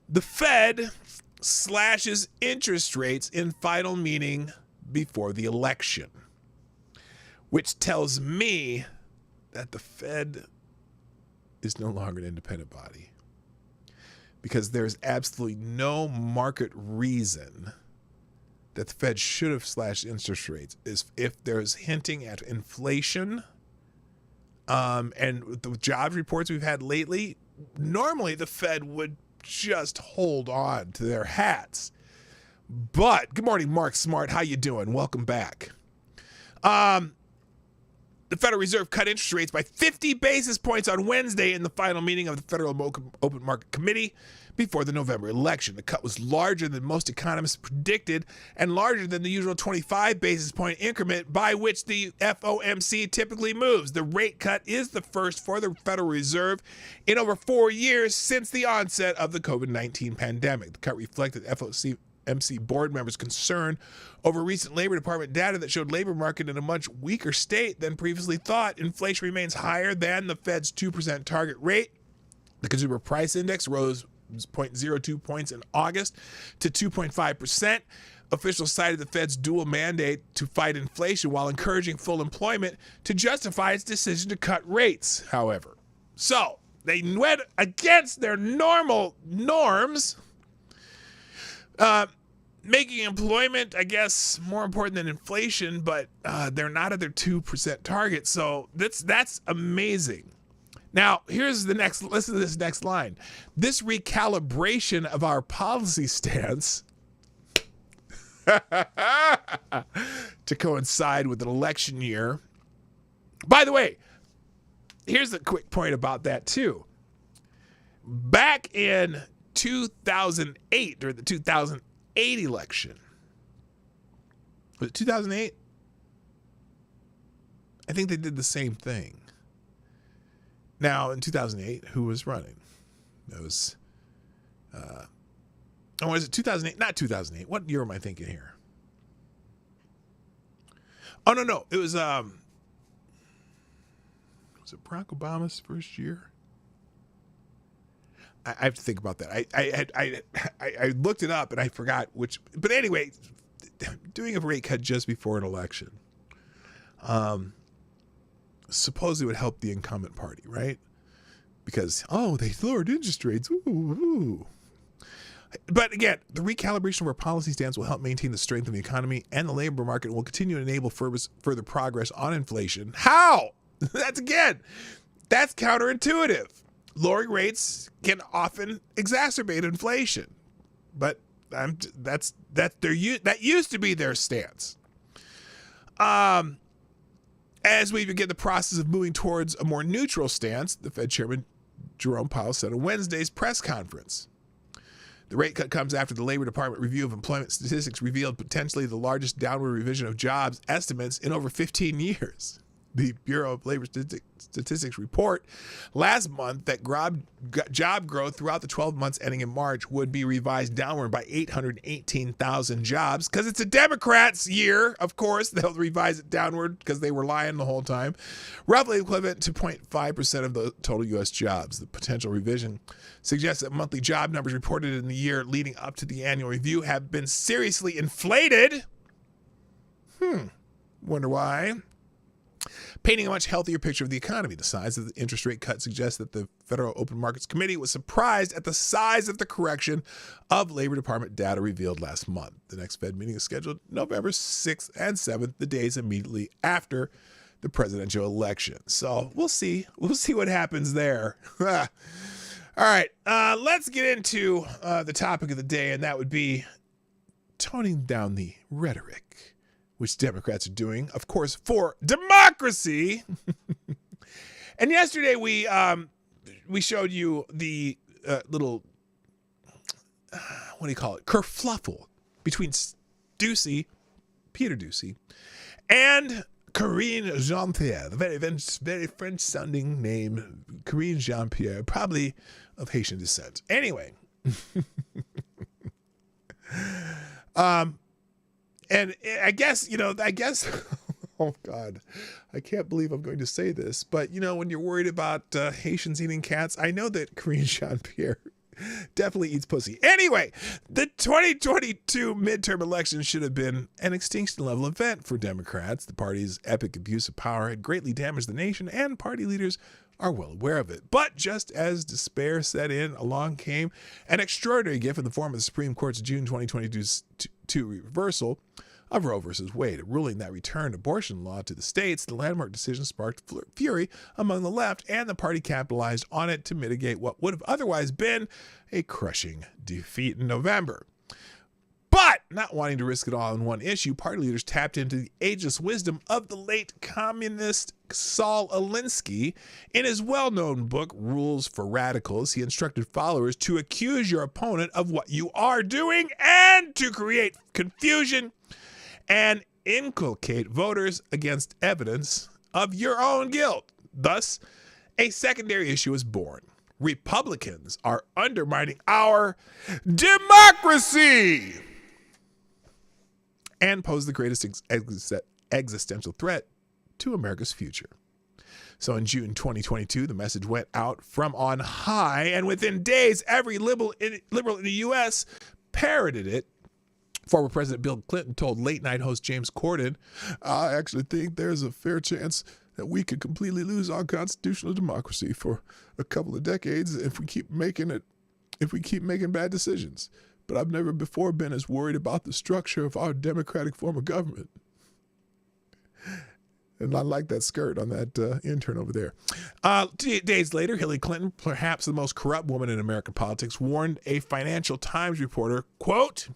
the Fed slashes interest rates in final meeting before the election, which tells me that the Fed is no longer an independent body, because there's absolutely no market reason that the Fed should have slashed interest rates. Is if there's hinting at inflation, and the jobs reports we've had lately, normally the Fed would just hold on to their hats. But good morning, Mark Smart. How you doing? Welcome back. The Federal Reserve cut interest rates by 50 basis points on Wednesday in the final meeting of the Federal Open Market Committee before the November election. The cut was larger than most economists predicted and larger than the usual 25 basis point increment by which the FOMC typically moves. The rate cut is the first for the Federal Reserve in over 4 years since the onset of the COVID-19 pandemic. The cut reflected MC board members concerned over recent Labor Department data that showed labor market in a much weaker state than previously thought. Inflation remains higher than the Fed's 2% target rate. The Consumer Price Index rose 0.02 points in August to 2.5%. Officials cited the Fed's dual mandate to fight inflation while encouraging full employment to justify its decision to cut rates, however. So, they went against their normal norms, making employment, I guess, more important than inflation, but they're not at their 2% target. So that's amazing. Now, listen to this next line. This recalibration of our policy stance to coincide with an election year. By the way, here's a quick point about that too. Back in 2008, during the 2008 election, was it 2008? I think they did the same thing. Now, in 2008, who was running? It was, was it 2008? Not 2008. What year am I thinking here? Oh, no. It was it Barack Obama's first year? I have to think about that. I looked it up and I forgot which. But anyway, doing a rate cut just before an election supposedly would help the incumbent party, right? Because, they lowered interest rates. Ooh. But again, the recalibration of our policy stance will help maintain the strength of the economy and the labor market and will continue to enable further progress on inflation. How? That's counterintuitive. Lowering rates can often exacerbate inflation, but that used to be their stance. As we begin the process of moving towards a more neutral stance, the Fed Chairman Jerome Powell said on Wednesday's press conference. The rate cut comes after the Labor Department review of employment statistics revealed potentially the largest downward revision of jobs estimates in over 15 years. The Bureau of Labor Statistics report last month that job growth throughout the 12 months ending in March would be revised downward by 818,000 jobs. Because it's a Democrats' year, of course, they'll revise it downward because they were lying the whole time. Roughly equivalent to 0.5% of the total U.S. jobs. The potential revision suggests that monthly job numbers reported in the year leading up to the annual review have been seriously inflated. Wonder why? Painting a much healthier picture of the economy. The size of the interest rate cut suggests that the Federal Open Markets Committee was surprised at the size of the correction of Labor Department data revealed last month. The next Fed meeting is scheduled November 6th and 7th, the days immediately after the presidential election. So we'll see. We'll see what happens there. All right, let's get into the topic of the day, and that would be toning down the rhetoric, which Democrats are doing, of course, for democracy. And yesterday we showed you the little, kerfluffle between Peter Doocy, and Katrine Jean-Pierre, the very French-sounding name, Katrine Jean-Pierre, probably of Haitian descent. Anyway. And I guess, oh God, I can't believe I'm going to say this, but when you're worried about Haitians eating cats, I know that Katrine Jean-Pierre definitely eats pussy. Anyway, the 2022 midterm election should have been an extinction level event for Democrats. The party's epic abuse of power had greatly damaged the nation, and party leaders are well aware of it. But just as despair set in, along came an extraordinary gift in the form of the Supreme Court's June 2022 reversal of Roe versus Wade, a ruling that returned abortion law to the states. The landmark decision sparked fury among the left, and the party capitalized on it to mitigate what would have otherwise been a crushing defeat in November. But not wanting to risk it all in one issue, party leaders tapped into the ageless wisdom of the late communist Saul Alinsky. In his well-known book, Rules for Radicals, he instructed followers to accuse your opponent of what you are doing and to create confusion and inculcate voters against evidence of your own guilt. Thus, a secondary issue is born. Republicans are undermining our democracy. and pose the greatest existential threat to America's future. So in June 2022, the message went out from on high, and within days, every liberal in the U.S. parroted it. Former President Bill Clinton told late-night host James Corden, "I actually think there's a fair chance that we could completely lose our constitutional democracy for a couple of decades if we keep making bad decisions. But I've never before been as worried about the structure of our democratic form of government." And I like that skirt on that intern over there. Days later, Hillary Clinton, perhaps the most corrupt woman in American politics, warned a Financial Times reporter, quote,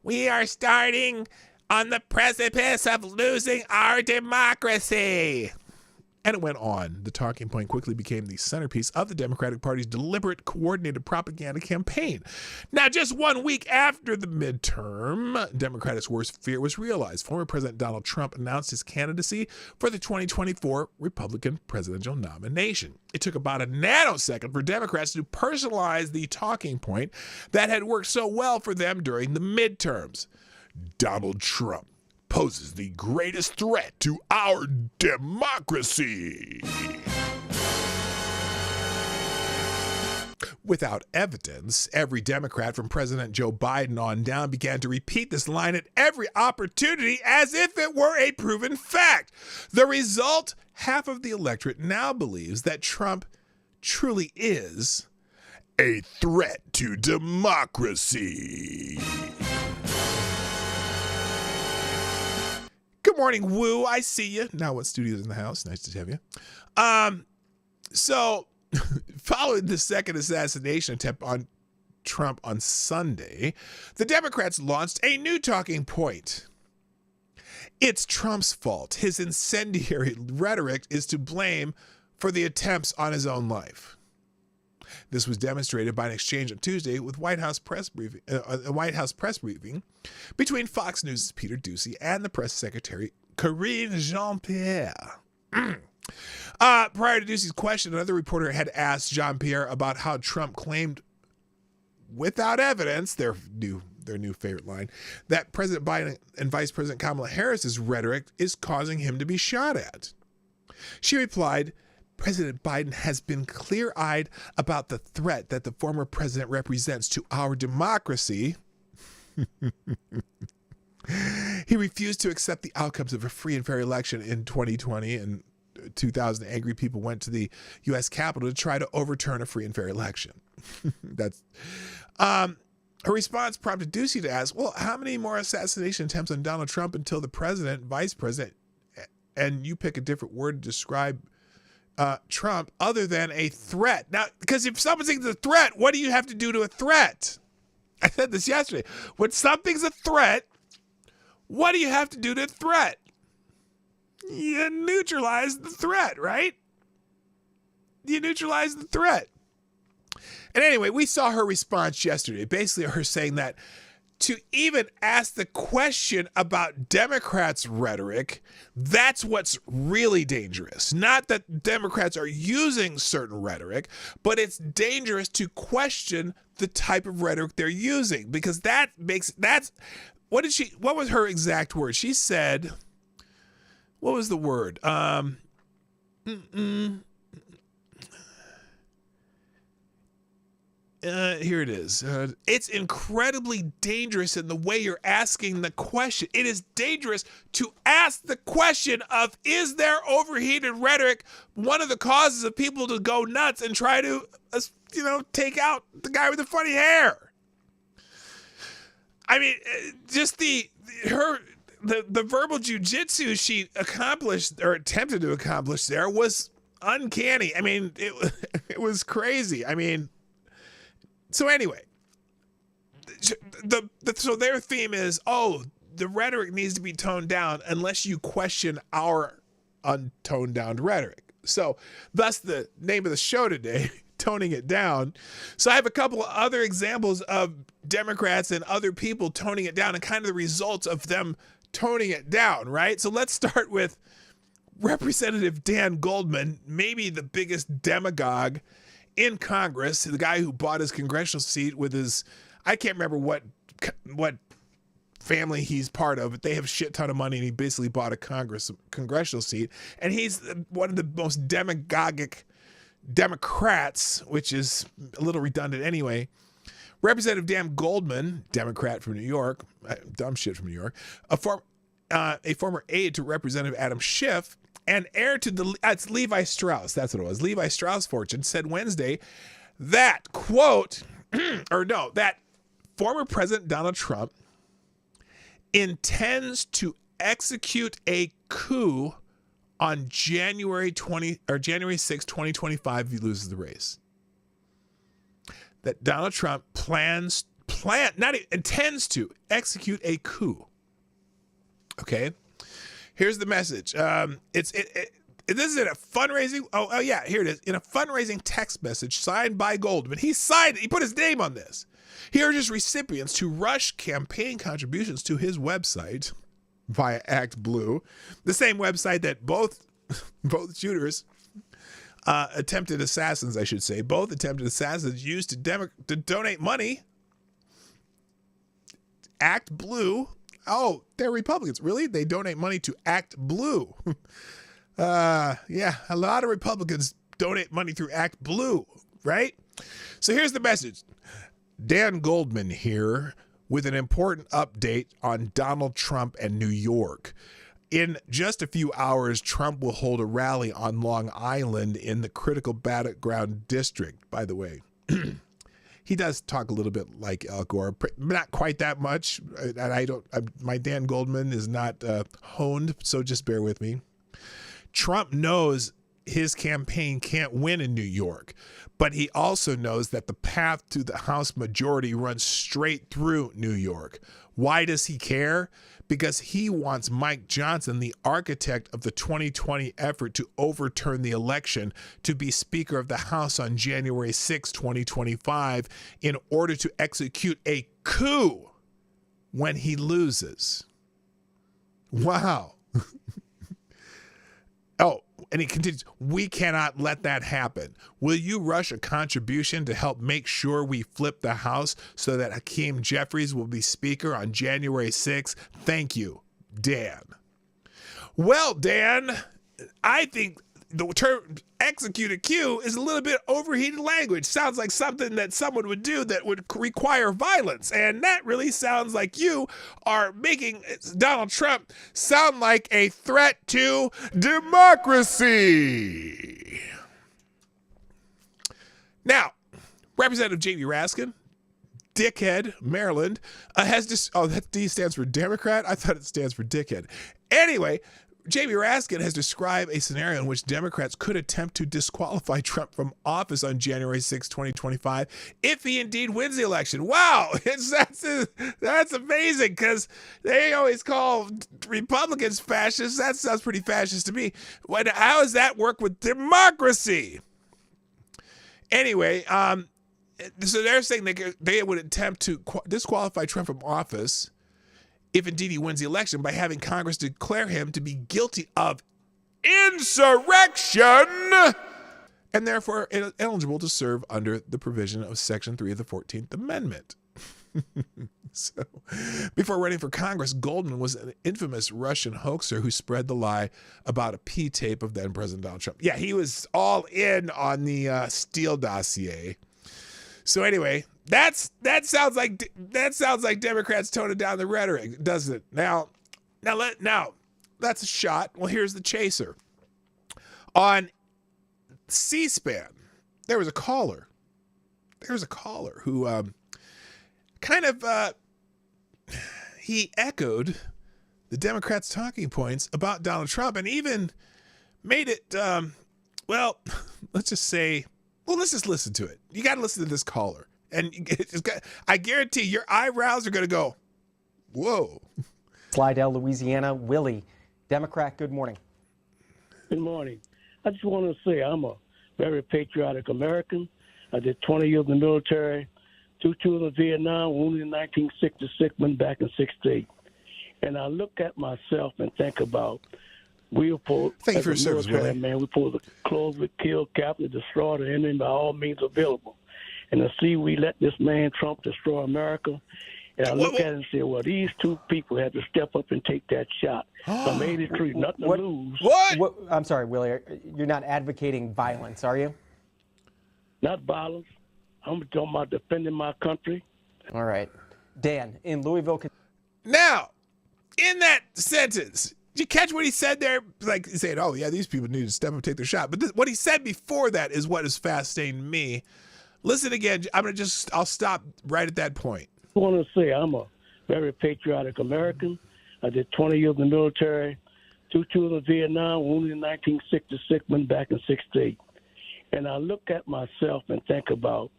"We are starting on the precipice of losing our democracy." And it went on. The talking point quickly became the centerpiece of the Democratic Party's deliberate, coordinated propaganda campaign. Now, just 1 week after the midterm, Democrats' worst fear was realized. Former President Donald Trump announced his candidacy for the 2024 Republican presidential nomination. It took about a nanosecond for Democrats to personalize the talking point that had worked so well for them during the midterms. Donald Trump poses the greatest threat to our democracy. Without evidence, every Democrat from President Joe Biden on down began to repeat this line at every opportunity as if it were a proven fact. The result, half of the electorate now believes that Trump truly is a threat to democracy. Good morning, Woo. I see you. Now what studio's in the house? Nice to have you. So, following the second assassination attempt on Trump on Sunday, the Democrats launched a new talking point. It's Trump's fault. His incendiary rhetoric is to blame for the attempts on his own life. This was demonstrated by an exchange on Tuesday with a White House press briefing between Fox News' Peter Doocy and the press secretary, Katrine Jean-Pierre. Prior to Doocy's question, another reporter had asked Jean-Pierre about how Trump claimed, without evidence, their new favorite line, that President Biden and Vice President Kamala Harris's rhetoric is causing him to be shot at. She replied, "President Biden has been clear-eyed about the threat that the former president represents to our democracy." He refused to accept the outcomes of a free and fair election in 2020, and 2,000 angry people went to the U.S. Capitol to try to overturn a free and fair election. Her response prompted Doocy to ask, well, how many more assassination attempts on Donald Trump until the president, vice president, and you pick a different word to describe Trump other than a threat? Now, because if something's a threat, what do you have to do to a threat? I said this yesterday. When something's a threat, what do you have to do to a threat? You neutralize the threat, right? You neutralize the threat. And anyway, we saw her response yesterday, basically her saying that to even ask the question about Democrats' rhetoric, that's what's really dangerous. Not that Democrats are using certain rhetoric, but it's dangerous to question the type of rhetoric they're using, because what was her exact word? She said, what was the word? Here it is. It's incredibly dangerous in the way you're asking the question. It is dangerous to ask the question of, is there overheated rhetoric one of the causes of people to go nuts and try to, take out the guy with the funny hair? I mean, just the verbal jujitsu she accomplished or attempted to accomplish there was uncanny. I mean, it was crazy. I mean, so anyway, so their theme is, the rhetoric needs to be toned down unless you question our untoned down rhetoric. So thus the name of the show today, Toning It Down. So I have a couple of other examples of Democrats and other people toning it down and kind of the results of them toning it down, right? So let's start with Representative Dan Goldman, maybe the biggest demagogue in Congress, the guy who bought his congressional seat with his, I can't remember what family he's part of, but they have a shit ton of money, and he basically bought a congressional seat. And he's one of the most demagogic Democrats, which is a little redundant anyway. Representative Dan Goldman, Democrat from New York, dumb shit from New York, a former aide to Representative Adam Schiff and heir to it's Levi Strauss, that's what it was, Levi Strauss fortune, said Wednesday that, quote, that former President Donald Trump intends to execute a coup on January 6, 2025 if he loses the race. That Donald Trump intends to execute a coup. Okay? Here's the message. This is in a fundraising. Oh yeah, here it is. In a fundraising text message signed by Goldman. He signed it. He put his name on this. Here are just recipients to rush campaign contributions to his website via Act Blue, the same website that both shooters, attempted assassins, I should say, both attempted assassins used to donate money. Act Blue. Oh, they're Republicans. Really? They donate money to Act Blue. Yeah, a lot of Republicans donate money through Act Blue, right? So here's the message. Dan Goldman here with an important update on Donald Trump and New York. In just a few hours, Trump will hold a rally on Long Island in the critical battleground district, by the way. He does talk a little bit like Al Gore, not quite that much. And my Dan Goldman is not honed, so just bear with me. Trump knows his campaign can't win in New York, but he also knows that the path to the House majority runs straight through New York. Why does he care? Because he wants Mike Johnson, the architect of the 2020 effort to overturn the election, to be Speaker of the House on January 6, 2025, in order to execute a coup when he loses. Wow. Oh, and he continues, we cannot let that happen. Will you rush a contribution to help make sure we flip the House so that Hakeem Jeffries will be Speaker on January 6th? Thank you, Dan. Well, Dan, I think the term execute a coup is a little bit overheated language. Sounds like something that someone would do that would require violence. And that really sounds like you are making Donald Trump sound like a threat to democracy. Now, Representative J.B. Raskin, dickhead, Maryland, has just, that D stands for Democrat? I thought it stands for dickhead. Anyway, J.B. Raskin has described a scenario in which Democrats could attempt to disqualify Trump from office on January 6, 2025, if he indeed wins the election. Wow, that's amazing, because they always call Republicans fascists. That sounds pretty fascist to me. How does that work with democracy? Anyway, so they're saying they would attempt to disqualify Trump from office if indeed he wins the election, by having Congress declare him to be guilty of insurrection and therefore eligible to serve under the provision of Section 3 of the 14th Amendment. So, before running for Congress, Goldman was an infamous Russian hoaxer who spread the lie about a P-tape of then President Donald Trump. Yeah, he was all in on the Steele dossier. So anyway, that sounds like Democrats toning down the rhetoric, doesn't it? Now that's a shot. Well, here's the chaser. On C-SPAN, there was a caller. Who he echoed the Democrats' talking points about Donald Trump, and even made it. Let's just listen to it. You got to listen to this caller. And I guarantee your eyebrows are going to go, whoa. Slidell, Louisiana. Willie, Democrat, good morning. Good morning. I just want to say I'm a very patriotic American. I did 20 years in the military, 2 tours in Vietnam, wounded in 1966, went back in 68. And I look at myself and think about, we were supposed, thank you for your service, Willie. Man, we're supposed to close, kill, capture, destroy the enemy by all means available. And to see we let this man Trump destroy America, And I look at it and say, well, these two people had to step up and take that shot. From 83, nothing to lose. What? I'm sorry, Willie. You're not advocating violence, are you? Not violence. I'm talking about defending my country. All right. Dan, in Louisville. Now, in that sentence, did you catch what he said there? Like, he said, oh, yeah, these people need to step up and take their shot. But what he said before that is what is fascinating me. Listen again. I'll stop right at that point. I want to say I'm a very patriotic American. I did 20 years in the military, 2 tours of Vietnam, wounded in 1966, went back in 68. And I look at myself and think about,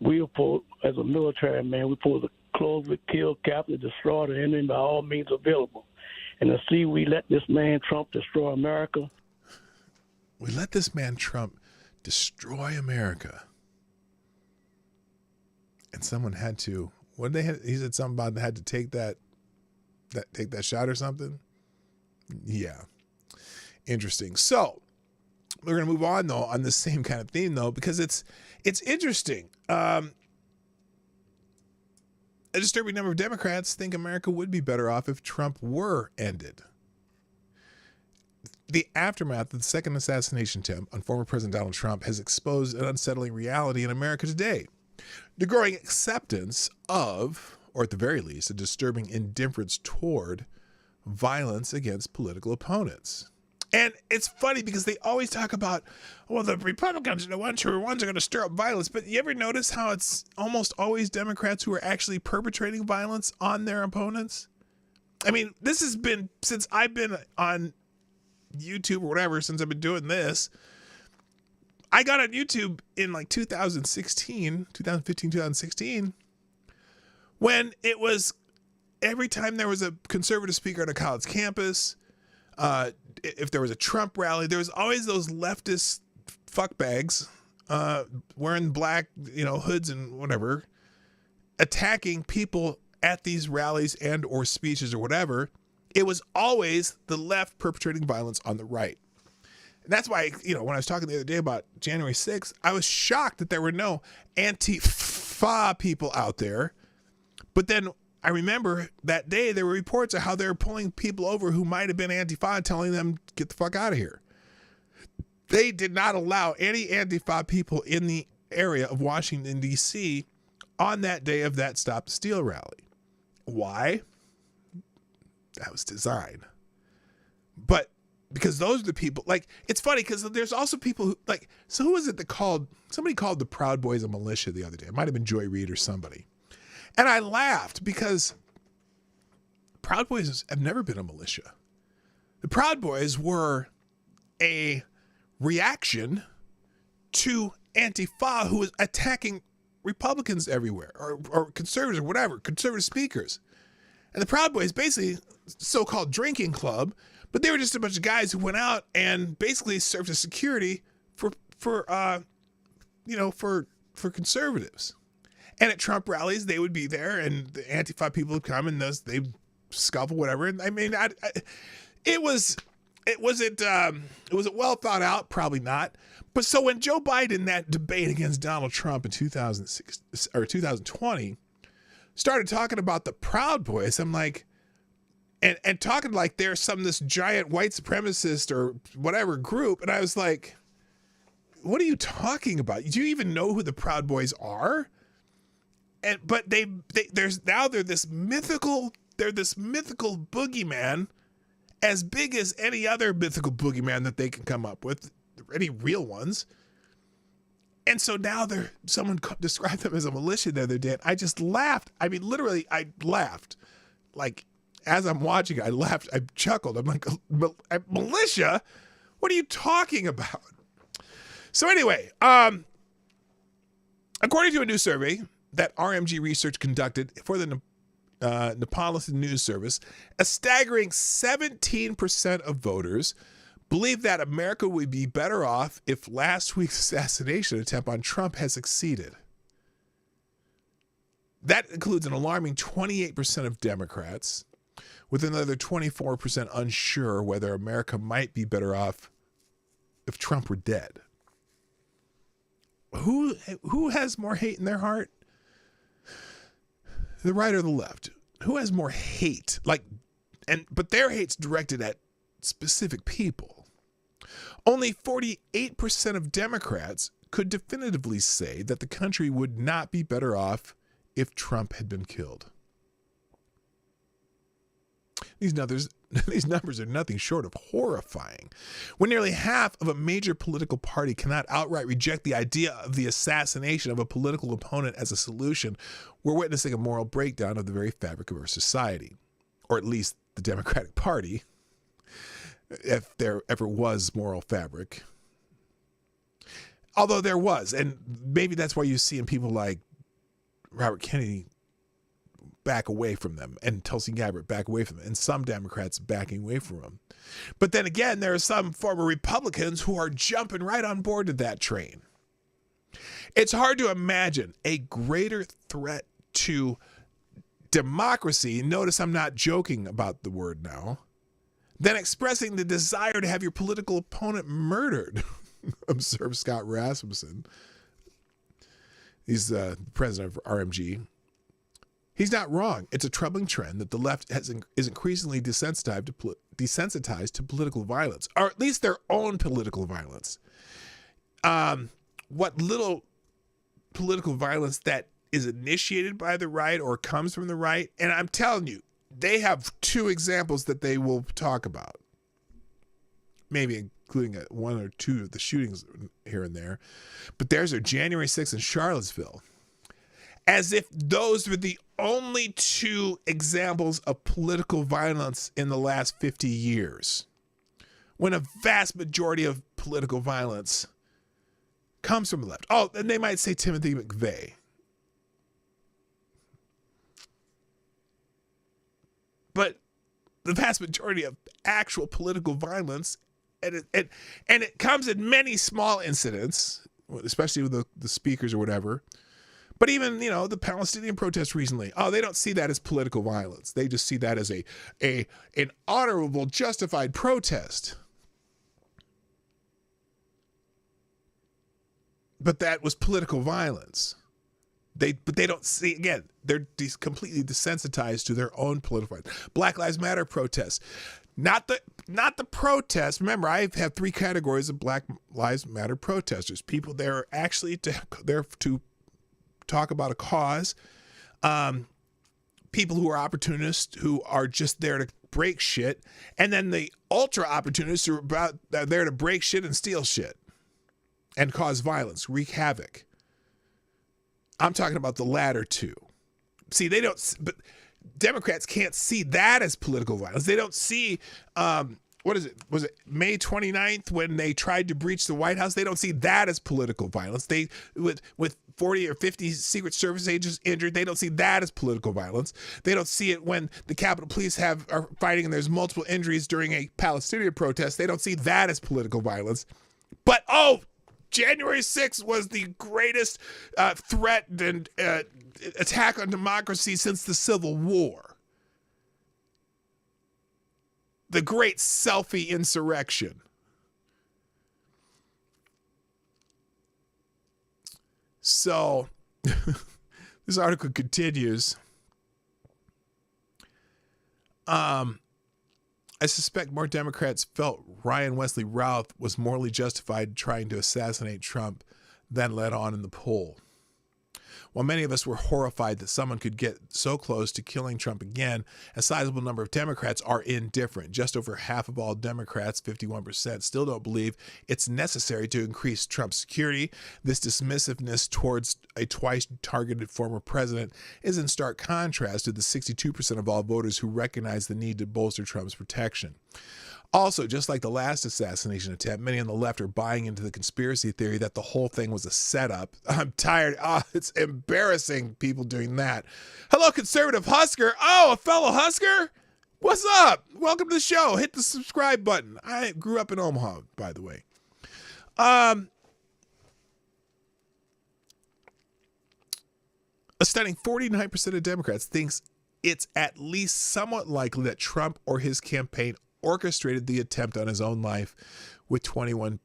as a military man, we're supposed to close, kill, capture, destroy the enemy by all means available. And to see we let this man Trump destroy America. We let this man Trump destroy America. And someone had to, he said something about they had to take that shot or something. Yeah. Interesting. So we're going to move on though on the same kind of theme though, because it's interesting. A disturbing number of Democrats think America would be better off if Trump were ended. The aftermath of the second assassination attempt on former President Donald Trump has exposed an unsettling reality in America today. The growing acceptance of, or at the very least, a disturbing indifference toward violence against political opponents. And it's funny because they always talk about, well, the Republicans are the ones who are going to stir up violence. But you ever notice how it's almost always Democrats who are actually perpetrating violence on their opponents? I mean, this has been, since I've been on YouTube or whatever, since I've been doing this, I got on YouTube in like 2015, 2016, when it was every time there was a conservative speaker on a college campus, if there was a Trump rally, there was always those leftist fuckbags wearing black, hoods and whatever, attacking people at these rallies and or speeches or whatever. It was always the left perpetrating violence on the right. And that's why, when I was talking the other day about January 6th, I was shocked that there were no Antifa people out there. But then I remember that day there were reports of how they were pulling people over who might have been Antifa, telling them, get the fuck out of here. They did not allow any Antifa people in the area of Washington, D.C. on that day of that Stop the Steal rally. Why? That was design. But because those are the people, like, it's funny because there's also people who, like, so who is it that somebody called the Proud Boys a militia the other day. It might have been Joy Reid or somebody. And I laughed because Proud Boys have never been a militia. The Proud Boys were a reaction to Antifa, who was attacking Republicans everywhere, or conservatives or whatever, conservative speakers. And the Proud Boys, basically so-called drinking club, but they were just a bunch of guys who went out and basically served as security for conservatives. And at Trump rallies, they would be there, and the Antifa people would come, and they'd scuffle, whatever. And I mean, it wasn't well thought out, probably not. But so when Joe Biden, that debate against Donald Trump in 2020, started talking about the Proud Boys, I'm like, and talking like they're this giant white supremacist or whatever group, and I was like, what are you talking about? Do you even know who the Proud Boys are? But they're this mythical boogeyman, as big as any other mythical boogeyman that they can come up with, any real ones. And so now someone described them as a militia the other day, and I just laughed. I mean, literally, I laughed. Like, as I'm watching, I laughed. I chuckled. I'm like, militia? What are you talking about? So anyway, according to a new survey that RMG Research conducted for the Neapolitan News Service, a staggering 17% of voters believe that America would be better off if last week's assassination attempt on Trump has succeeded. That includes an alarming 28% of Democrats, with another 24% unsure whether America might be better off if Trump were dead. Who has more hate in their heart? the right or the left, who has more hate? But their hate's directed at specific people. Only 48% of Democrats could definitively say that the country would not be better off if Trump had been killed. These numbers are nothing short of horrifying. When nearly half of a major political party cannot outright reject the idea of the assassination of a political opponent as a solution, we're witnessing a moral breakdown of the very fabric of our society. Or at least the Democratic Party, if there ever was moral fabric. Although there was, and maybe that's why you see in people like Robert Kennedy back away from them, and Tulsi Gabbard back away from them, and some Democrats backing away from them. But then again, there are some former Republicans who are jumping right on board to that train. It's hard to imagine a greater threat to democracy, notice I'm not joking about the word now, than expressing the desire to have your political opponent murdered, observed Scott Rasmussen. He's the president of RMG. He's not wrong. It's a troubling trend that the left is increasingly desensitized to political violence, or at least their own political violence. What little political violence that is initiated by the right or comes from the right, and I'm telling you, they have two examples that they will talk about, maybe including one or two of the shootings here and there. But there's a January 6th in Charlottesville. As if those were the only two examples of political violence in the last 50 years, when a vast majority of political violence comes from the left. Oh, and they might say Timothy McVeigh. But the vast majority of actual political violence, and it comes in many small incidents, especially with the speakers or whatever. But even, the Palestinian protests recently, they don't see that as political violence. They just see that as an honorable, justified protest. But that was political violence. But they don't see, again, they're completely desensitized to their own political violence. Black Lives Matter protests. Not the protests. Remember, I have three categories of Black Lives Matter protesters. People there are actually there to talk about a cause. People who are opportunists, who are just there to break shit. And then the ultra opportunists who are there to break shit and steal shit and cause violence, wreak havoc. I'm talking about the latter two. See, but Democrats can't see that as political violence. They don't see, what is it? Was it May 29th when they tried to breach the White House? They don't see that as political violence. With 40 or 50 Secret Service agents injured, they don't see that as political violence. They don't see it when the Capitol Police are fighting and there's multiple injuries during a Palestinian protest. They don't see that as political violence. But, January 6th was the greatest threat and attack on democracy since the Civil War. The great selfie insurrection. So, this article continues. I suspect more Democrats felt Ryan Wesley Routh was morally justified trying to assassinate Trump than let on in the poll. While many of us were horrified that someone could get so close to killing Trump again, a sizable number of Democrats are indifferent. Just over half of all Democrats, 51%, still don't believe it's necessary to increase Trump's security. This dismissiveness towards a twice-targeted former president is in stark contrast to the 62% of all voters who recognize the need to bolster Trump's protection. Also, just like the last assassination attempt, many on the left are buying into the conspiracy theory that the whole thing was a setup. I'm tired. It's embarrassing, people doing that. Hello, conservative Husker. A fellow Husker? What's up? Welcome to the show. Hit the subscribe button. I grew up in Omaha, by the way. A stunning 49% of Democrats thinks it's at least somewhat likely that Trump or his campaign orchestrated the attempt on his own life, with 21%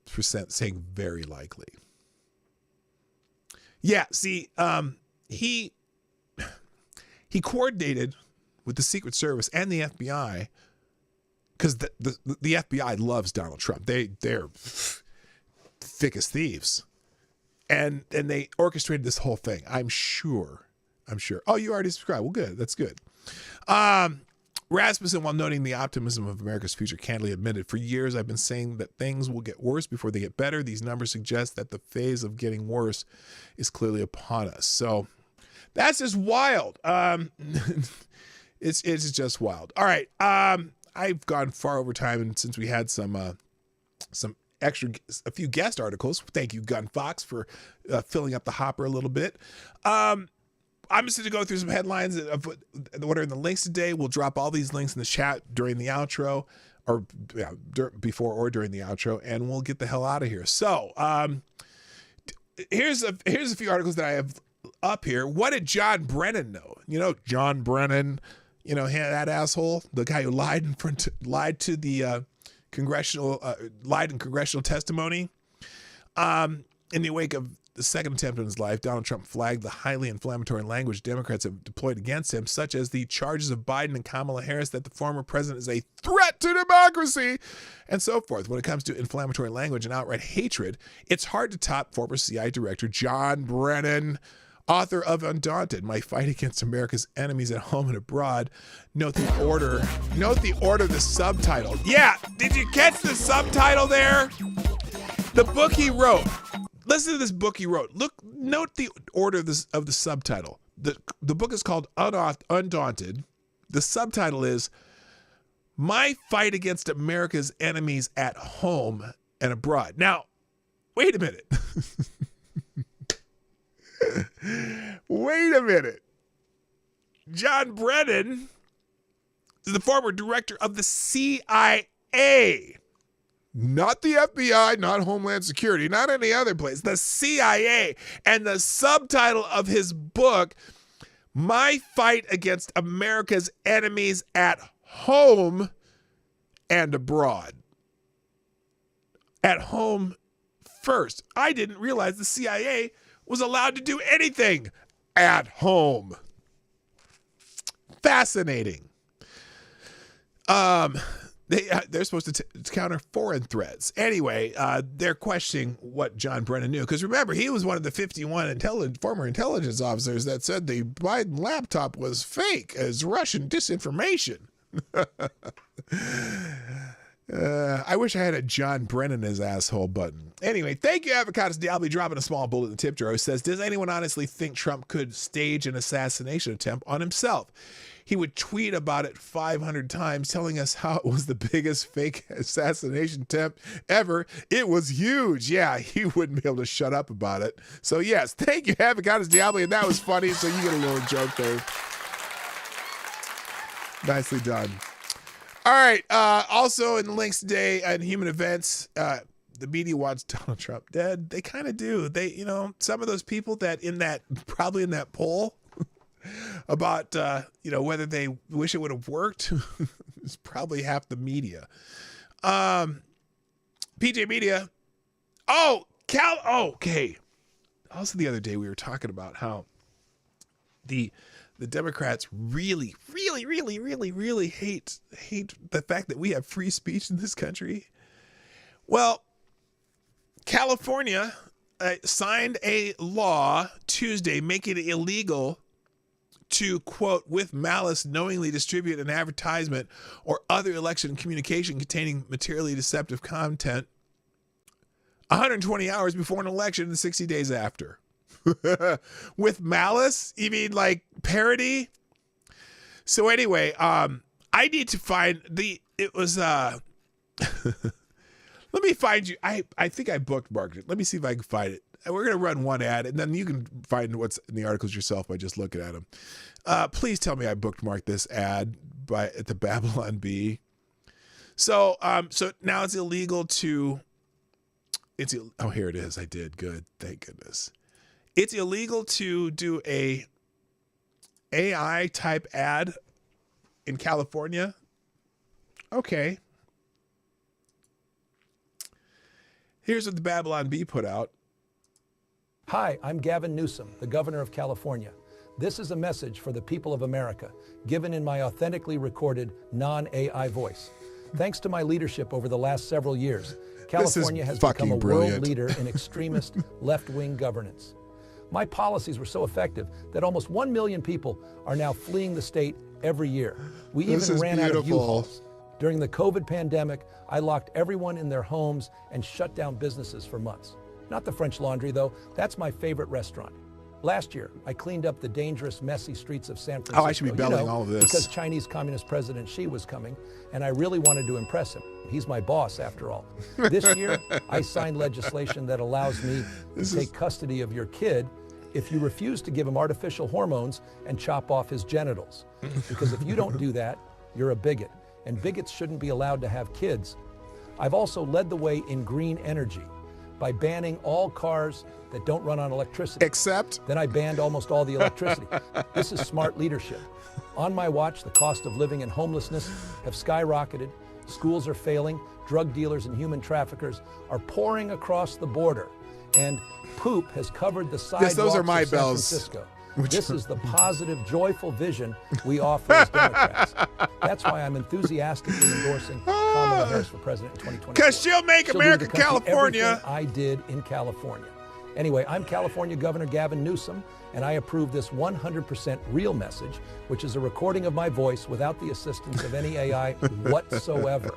saying very likely. Yeah, see, He coordinated with the Secret Service and the FBI because the FBI loves Donald Trump. They're thick as thieves. And they orchestrated this whole thing. I'm sure. Oh, you already subscribed. Well, good. That's good. Rasmussen, while noting the optimism of America's future, candidly admitted, "For years I've been saying that things will get worse before they get better. These numbers suggest that the phase of getting worse is clearly upon us." So that's just wild. It's just wild. All right. I've gone far over time, and since we had a few guest articles, thank you, Gun Fox, for filling up the hopper a little bit. I'm just going to go through some headlines of what are in the links today. We'll drop all these links in the chat during the outro, or before or during the outro, and we'll get the hell out of here. So here's a few articles that I have up here. What did John Brennan know? You know, John Brennan, that asshole, the guy who lied in congressional testimony. In the wake of the second attempt on his life, Donald Trump flagged the highly inflammatory language Democrats have deployed against him, such as the charges of Biden and Kamala Harris that the former president is a threat to democracy, and so forth. When it comes to inflammatory language and outright hatred, it's hard to top former CI Director John Brennan, author of Undaunted, My Fight Against America's Enemies at Home and Abroad. Note the order of the subtitle. Yeah, did you catch the subtitle there? The book he wrote. Listen to this book he wrote. Note the order of the subtitle. The book is called Undaunted. The subtitle is My Fight Against America's Enemies at Home and Abroad. Now, wait a minute. Wait a minute. John Brennan is the former director of the CIA. Not the FBI, not Homeland Security, not any other place. The CIA. And the subtitle of his book, My Fight Against America's Enemies at Home and Abroad. At home first. I didn't realize the CIA was allowed to do anything at home. Fascinating. They're supposed to counter foreign threats. Anyway, they're questioning what John Brennan knew. Because remember, he was one of the 51 former intelligence officers that said the Biden laptop was fake as Russian disinformation. I wish I had a John Brennan as asshole button. Anyway, thank you, Avocados D. I'll be dropping a small bullet in the tip jar. It says, does anyone honestly think Trump could stage an assassination attempt on himself? He would tweet about it 500 times, telling us how it was the biggest fake assassination attempt ever. It was huge. Yeah, he wouldn't be able to shut up about it. So yes, thank you, Avocados Diablo, and that was funny. So you get a little joke there. Nicely done. All right. Also in the links today on Human Events, the media wants Donald Trump dead. They kind of do. They, some of those people that probably in that poll about, whether they wish it would have worked is probably half the media. PJ Media. Okay. Also the other day we were talking about how the Democrats really, really, really, really, really hate the fact that we have free speech in this country. Well, California signed a law Tuesday making it illegal to, quote, with malice knowingly distribute an advertisement or other election communication containing materially deceptive content 120 hours before an election and 60 days after. With malice? You mean like parody? So anyway, I need to find let me find you. I think I bookmarked it. Let me see if I can find it. We're going to run one ad, and then you can find what's in the articles yourself by just looking at them. Please tell me I bookmarked this ad at the Babylon Bee. So now it's illegal to. Oh, here it is. I did. Good. Thank goodness. It's illegal to do a AI type ad in California. Okay. Here's what the Babylon Bee put out. Hi, I'm Gavin Newsom, the governor of California. This is a message for the people of America, given in my authentically recorded, non-AI voice. Thanks to my leadership over the last several years, California has become a world leader in extremist left-wing governance. My policies were so effective that almost 1 million people are now fleeing the state every year. We even ran out of U-Hauls. During the COVID pandemic, I locked everyone in their homes and shut down businesses for months. Not the French Laundry, though. That's my favorite restaurant. Last year, I cleaned up the dangerous, messy streets of San Francisco. Oh, I should be belling all of this. Because Chinese Communist President Xi was coming, and I really wanted to impress him. He's my boss, after all. This year, I signed legislation that allows me to take custody of your kid if you refuse to give him artificial hormones and chop off his genitals. Because if you don't do that, you're a bigot, and bigots shouldn't be allowed to have kids. I've also led the way in green energy by banning all cars that don't run on electricity. Except? Then I banned almost all the electricity. This is smart leadership. On my watch, the cost of living and homelessness have skyrocketed. Schools are failing. Drug dealers and human traffickers are pouring across the border. And poop has covered the sidewalks those are my of San bells. Francisco. This is the positive, joyful vision we offer as Democrats. That's why I'm enthusiastically endorsing Kamala Harris for president in 2024. Because she'll make America California. Everything I did in California. Anyway, I'm California Governor Gavin Newsom, and I approve this 100% real message, which is a recording of my voice without the assistance of any AI whatsoever.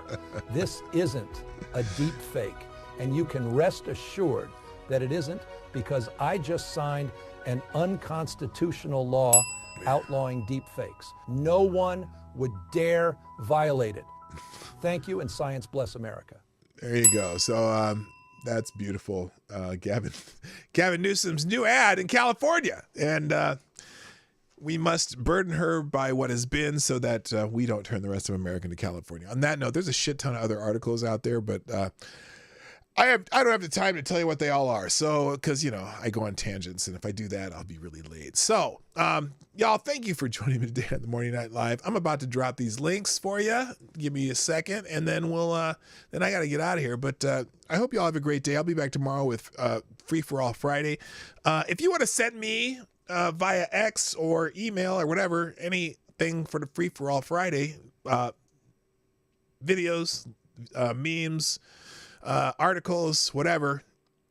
This isn't a deep fake, and you can rest assured that it isn't, because I just signed an unconstitutional law outlawing deep fakes. No one would dare violate it. Thank you, and science bless America. There you go. So that's beautiful. Gavin Newsom's new ad in California. And we must burden her by what has been so that we don't turn the rest of America into California. On that note, there's a shit ton of other articles out there, but I don't have the time to tell you what they all are. So, because, I go on tangents, and if I do that, I'll be really late. So, y'all, thank you for joining me today on the Morning Night Live. I'm about to drop these links for you. Give me a second, and then then I got to get out of here. But I hope y'all have a great day. I'll be back tomorrow with Free for All Friday. If you want to send me via X or email or whatever, anything for the Free for All Friday, videos, memes, articles, whatever,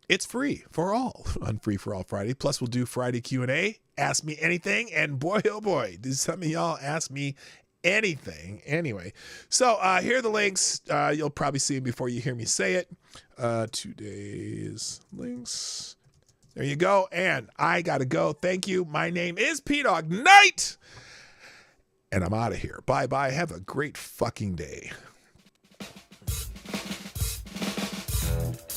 it's free for all on Free for All Friday. Plus, we'll do Friday Q&A, Ask Me Anything, and boy, oh boy, did some of y'all ask me anything. Anyway, so here are the links. You'll probably see them before you hear me say it. Today's links. There you go. And I got to go. Thank you. My name is P-Dog Knight, and I'm out of here. Bye-bye. Have a great fucking day.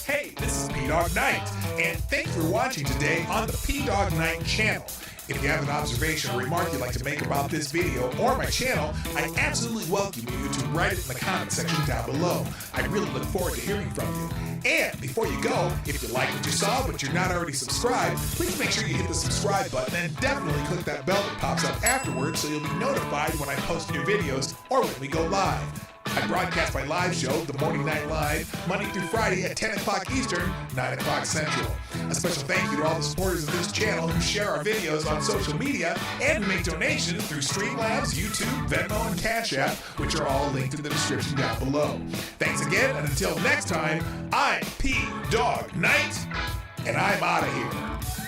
Hey, this is P-Dog Knight, and thanks for watching today on the P-Dog Knight channel. If you have an observation or remark you'd like to make about this video or my channel, I absolutely welcome you to write it in the comment section down below. I really look forward to hearing from you. And before you go, if you like what you saw but you're not already subscribed, please make sure you hit the subscribe button and definitely click that bell that pops up afterwards so you'll be notified when I post new videos or when we go live. I broadcast my live show, The Morning Night Live, Monday through Friday at 10 o'clock Eastern, 9 o'clock Central. A special thank you to all the supporters of this channel who share our videos on social media and make donations through Streamlabs, YouTube, Venmo, and Cash App, which are all linked in the description down below. Thanks again, and until next time, I'm P-Dog Knight, and I'm out of here.